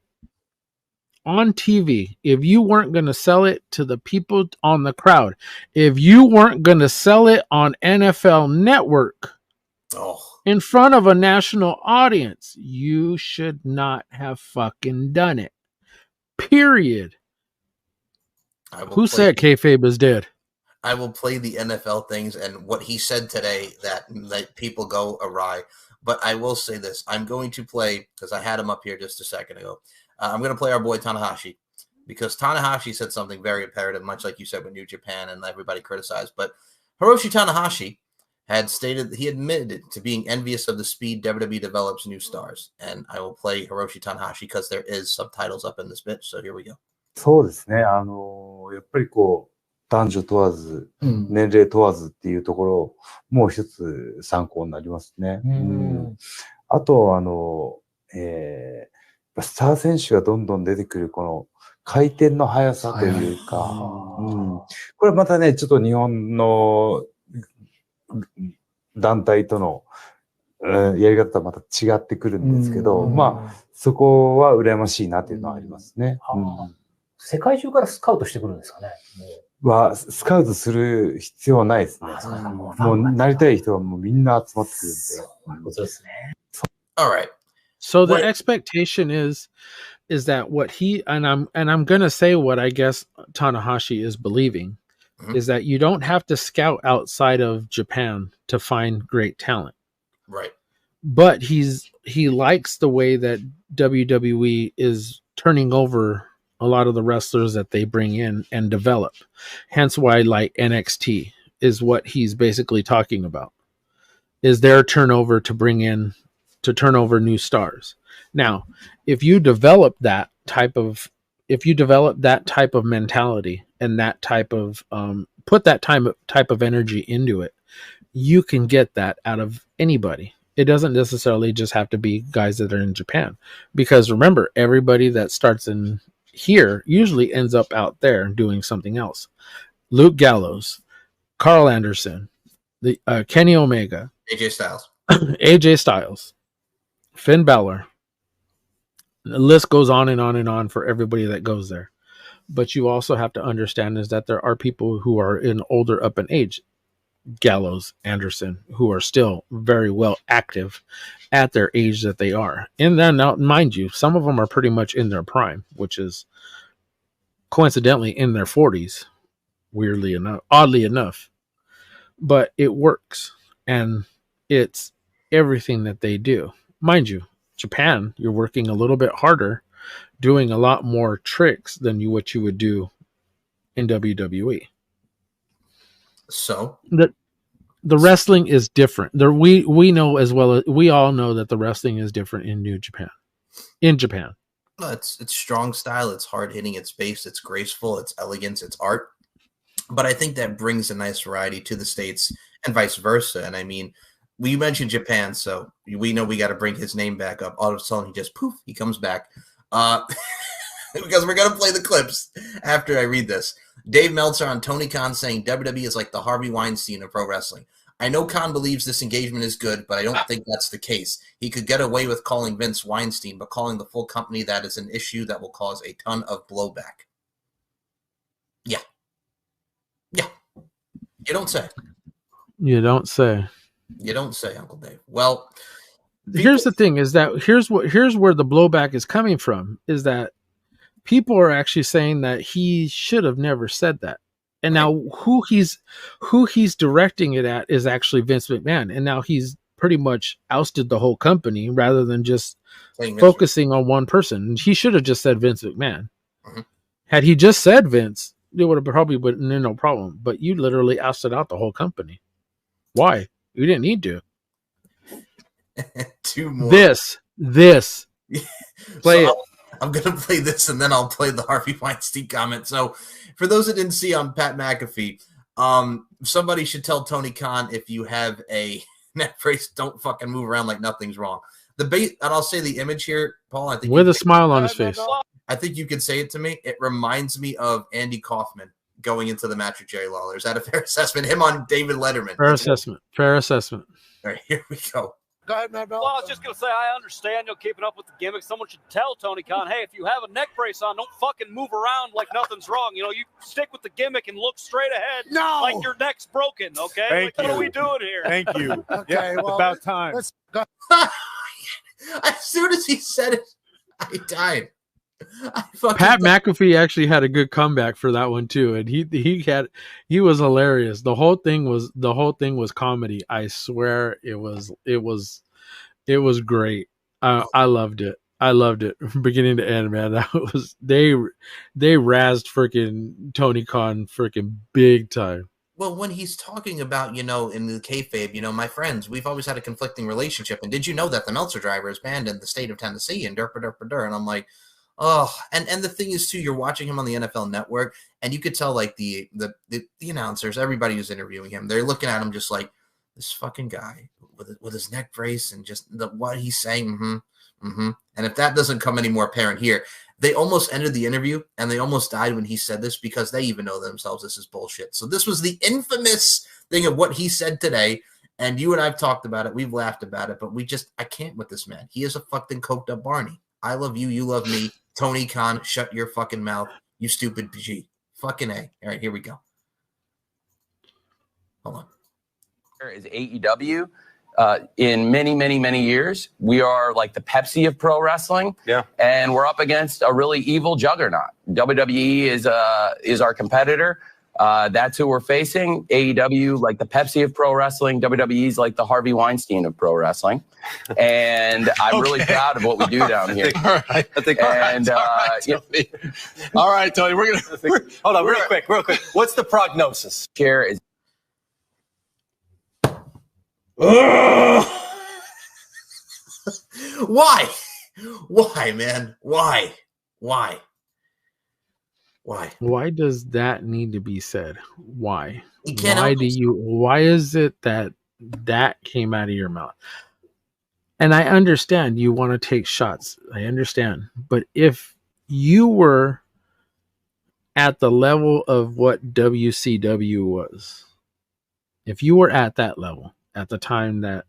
on TV, if you weren't going to sell it to the people on the crowd, if you weren't going to sell it on NFL Network in front of a national audience, you should not have fucking done it. Period. Who said kayfabe is dead? I will play the NFL things and what he said today that people go awry. But I will say this. I'm going to play, because I had him up here just a second ago. I'm going to play our boy Tanahashi, because Tanahashi said something very imperative, much like you said with New Japan and everybody criticized. But Hiroshi Tanahashi had stated, he admitted to being envious of the speed WWE develops new stars. And I will play Hiroshi Tanahashi because there is subtitles up in this bitch. So here we go. そうですね。やっぱりこう、男女問わず、年齢問わずっていうところ、もう一つ参考になりますね。あと、スター選手がどんどん出てくるこの回転の速さというか、これまたね、ちょっと日本の団体との、やり方とはまた違ってくるんですけど、まあ、そこは羨ましいなというのはありますね。世界中からスカウトしてくるんですかね。スカウトする必要はないですね。もうなりたい人はもうみんな集まってくるんで。そういうことですね。All right. So the expectation is that what he and I'm gonna say what I guess Tanahashi is believing is that you don't have to scout outside of Japan to find great talent. Right. But he likes the way that WWE is turning over a lot of the wrestlers that they bring in and develop. Hence why like NXT is what he's basically talking about. Is their turnover to turn over new stars. Now, if you develop that type of mentality and that type of put that type of energy into it, you can get that out of anybody. It doesn't necessarily just have to be guys that are in Japan, because remember, everybody that starts in here usually ends up out there doing something else. Luke Gallows, Carl Anderson, the Kenny Omega, AJ Styles, Finn Balor. The list goes on and on and on for everybody that goes there. But you also have to understand is that there are people who are in older up in age, Gallows, Anderson, who are still very well active at their age that they are. And then now, mind you, some of them are pretty much in their prime, which is coincidentally in their 40s, oddly enough. But it works, and it's everything that they do. Mind you, Japan, you're working a little bit harder, doing a lot more tricks than what you would do in WWE. So the wrestling is different. We know as well as we all know that the wrestling is different in Japan. It's strong style, it's hard hitting, it's based, it's graceful, it's elegance, it's art. But I think that brings a nice variety to the States and vice versa. And I mean, we mentioned Japan, so we know we got to bring his name back up. All of a sudden, he just he comes back. Because we're going to play the clips after I read this. Dave Meltzer on Tony Khan saying WWE is like the Harvey Weinstein of pro wrestling. I know Khan believes this engagement is good, but I don't think that's the case. He could get away with calling Vince Weinstein, but calling the full company that is an issue that will cause a ton of blowback. Yeah. You don't say. You don't say. You don't say, Uncle Dave. Well, here's the thing: is that here's where the blowback is coming from. Is that people are actually saying that he should have never said that, and now who he's directing it at is actually Vince McMahon, and now he's pretty much ousted the whole company rather than just focusing on one person. He should have just said Vince McMahon. Mm-hmm. Had he just said Vince, it would have probably been no problem. But you literally ousted out the whole company. Why? You didn't need to. Two more. This. Play it. I'm going to play this, and then I'll play the Harvey Weinstein comment. So for those that didn't see on Pat McAfee, somebody should tell Tony Khan, if you have a neck brace, don't fucking move around like nothing's wrong. And I'll say the image here, Paul. I think with a smile on his face. I think you can say it to me. It reminds me of Andy Kaufman going into the match with Jerry Lawler. Is that a fair assessment? Him on David Letterman. Fair assessment. All right, here we go. Go ahead, Matt Bell. Well, I was just going to say, I understand you're keeping up with the gimmick. Someone should tell Tony Khan, hey, if you have a neck brace on, don't fucking move around like nothing's wrong. You know, you stick with the gimmick and look straight ahead like your neck's broken, okay? What are we doing here? Thank you. Okay, well, About time. Let's go. As soon as he said it, I died. Pat McAfee actually had a good comeback for that one too, and he was hilarious. The whole thing was comedy. I swear it was great. I loved it from beginning to end, man. That was they razzed freaking Tony Khan freaking big time. Well, when he's talking about, in the kayfabe, my friends, we've always had a conflicting relationship, and did you know that the Meltzer driver is banned in the state of Tennessee and and I'm like, oh, and the thing is too, you're watching him on the NFL Network, and you could tell like the announcers, everybody who's interviewing him, they're looking at him just like, this fucking guy with his neck brace and just what he's saying. And if that doesn't come any more apparent here, they almost ended the interview and they almost died when he said this, because they even know themselves this is bullshit. So this was the infamous thing of what he said today. And you and I've talked about it. We've laughed about it, but I can't with this man. He is a fucking coked up Barney. I love you. You love me. Tony Khan, shut your fucking mouth, you stupid G. Fucking A. All right, here we go. Hold on. Is AEW. In many, many, many years, we are like the Pepsi of pro wrestling. Yeah. And we're up against a really evil juggernaut. WWE is our competitor. That's who we're facing. AEW, like the Pepsi of pro wrestling. WWE's like the Harvey Weinstein of pro wrestling. And I'm really proud of what we do down here. I think all right, Tony. We're gonna hold on real quick. What's the prognosis? Here is. Why? Why, man? Why? Why does that need to be said? Why? You why is it that came out of your mouth? And I understand you want to take shots. I understand. But if you were at the level of what WCW was, if you were at that level at the time that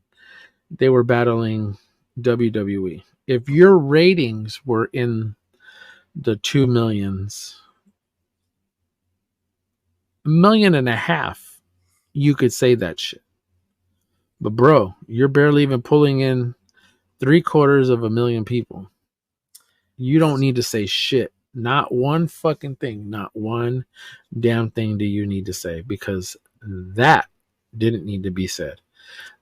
they were battling WWE, if your ratings were in the 2 millions, 1.5 million, you could say that shit. But bro, you're barely even pulling in 750,000 people. You don't need to say shit. Not one fucking thing. Not one damn thing do you need to say, because that didn't need to be said.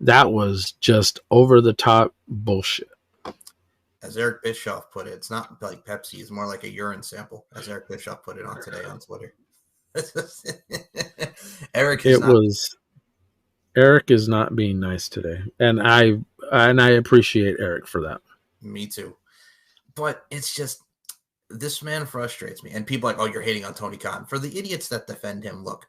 That was just over the top bullshit. As Eric Bischoff put it, it's not like Pepsi, it's more like a urine sample, as Eric Bischoff put it on today on Twitter. Eric is not being nice today. And I appreciate Eric for that. Me too. But it's just, this man frustrates me. And people are like, oh, you're hating on Tony Khan. For the idiots that defend him, look,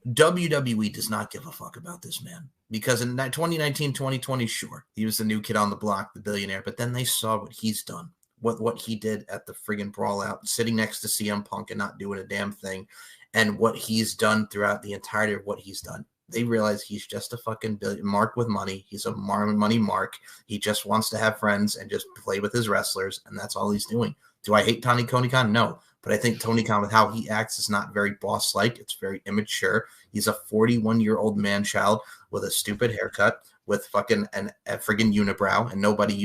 WWE does not give a fuck about this man. Because in 2019, 2020, sure, he was the new kid on the block, the billionaire. But then they saw what he's done, what he did at the friggin' Brawl Out, sitting next to CM Punk and not doing a damn thing, and what he's done throughout the entirety of what he's done. They realize he's just a fucking mark with money. He's a money mark. He just wants to have friends and just play with his wrestlers, and that's all he's doing. Do I hate Tony Khan? No. But I think Tony Khan, with how he acts, is not very boss-like. It's very immature. He's a 41-year-old man-child with a stupid haircut, with fucking a friggin' unibrow, and nobody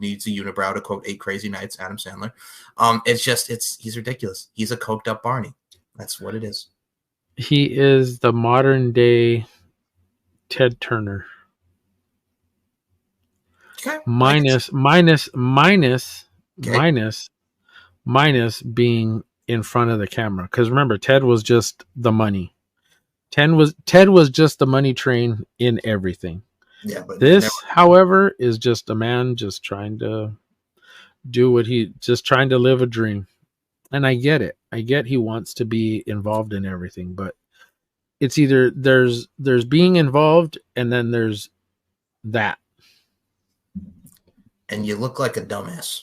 needs a unibrow, to quote 8 Crazy Nights, Adam Sandler. He's ridiculous. He's a coked up Barney. That's what it is. He is the modern day Ted Turner. Okay. Minus being in front of the camera. Because remember, Ted was just the money. Ted was just the money train in everything. Yeah, but this, however, is just a man just trying to do trying to live a dream. And I get it. I get he wants to be involved in everything, but it's either there's being involved and then there's that. And you look like a dumbass.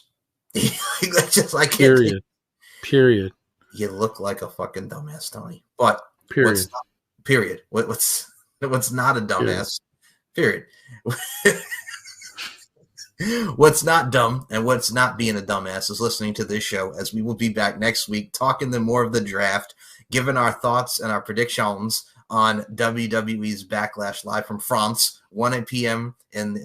Just like Period. You look like a fucking dumbass, Tony. But Period. What's not a dumbass? Period. What's not dumb and what's not being a dumbass is listening to this show, as we will be back next week talking more of the draft, giving our thoughts and our predictions on WWE's Backlash live from France, 1 p.m.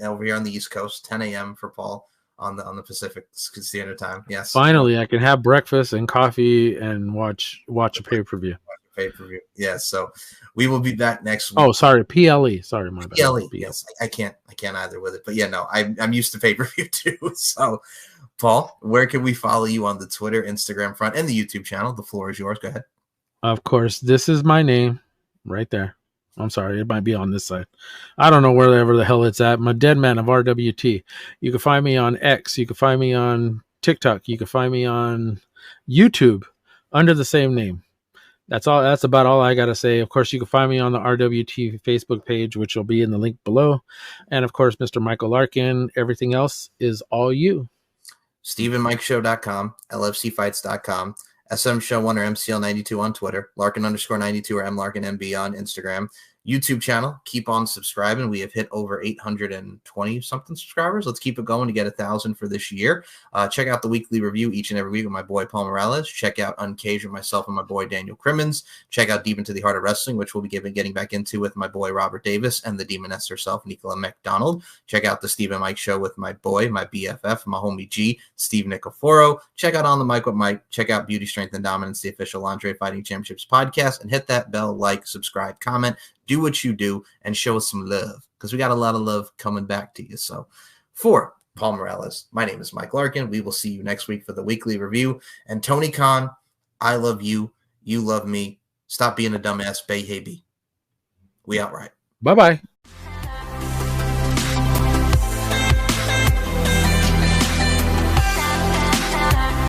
over here on the East Coast, 10 a.m. for Paul on the Pacific Standard Time. Yes. Finally, I can have breakfast and coffee and watch a pay-per-view. Pay-per-view. Yeah, so we will be back next week. Oh, sorry, PLE. Sorry, my bad. PLE. Yes, I can't either with it. But yeah, no, I'm used to pay-per-view too. So, Paul, where can we follow you on the Twitter, Instagram front, and the YouTube channel? The floor is yours. Go ahead. Of course, this is my name right there. I'm sorry, it might be on this side. I don't know wherever the hell it's at. I'm a dead man of RWT. You can find me on X. You can find me on TikTok. You can find me on YouTube under the same name. That's all. That's about all I got to say. Of course, you can find me on the RWT Facebook page, which will be in the link below. And of course, Mr. Michael Larkin. Everything else is all you. StephenMikeShow.com, LFCfights.com, SM Show 1 or MCL92 on Twitter, Larkin_92 or MLarkinMB on Instagram. YouTube channel, keep on subscribing. We have hit over 820 something subscribers. Let's keep it going to get 1,000 for this year. Check out the weekly review each and every week with my boy Paul Morales. Check out Uncaged with myself and my boy Daniel Crimmins. Check out Deep Into the Heart of Wrestling, which we'll be getting back into with my boy Robert Davis and the Demoness herself, Nicola McDonald. Check out the Steve and Mike Show with my boy, my BFF, my homie G, Steve Nicoforo. Check out On the Mic with Mike. Check out Beauty, Strength, and Dominance, the official Lingerie Fighting Championships podcast, and hit that bell, like, subscribe, comment. Do what you do and show us some love, because we got a lot of love coming back to you. So for Paul Morales, my name is Mike Larkin. We will see you next week for the weekly review. And Tony Khan, I love you. You love me. Stop being a dumbass. Bay, hey, be. We outright. Bye-bye.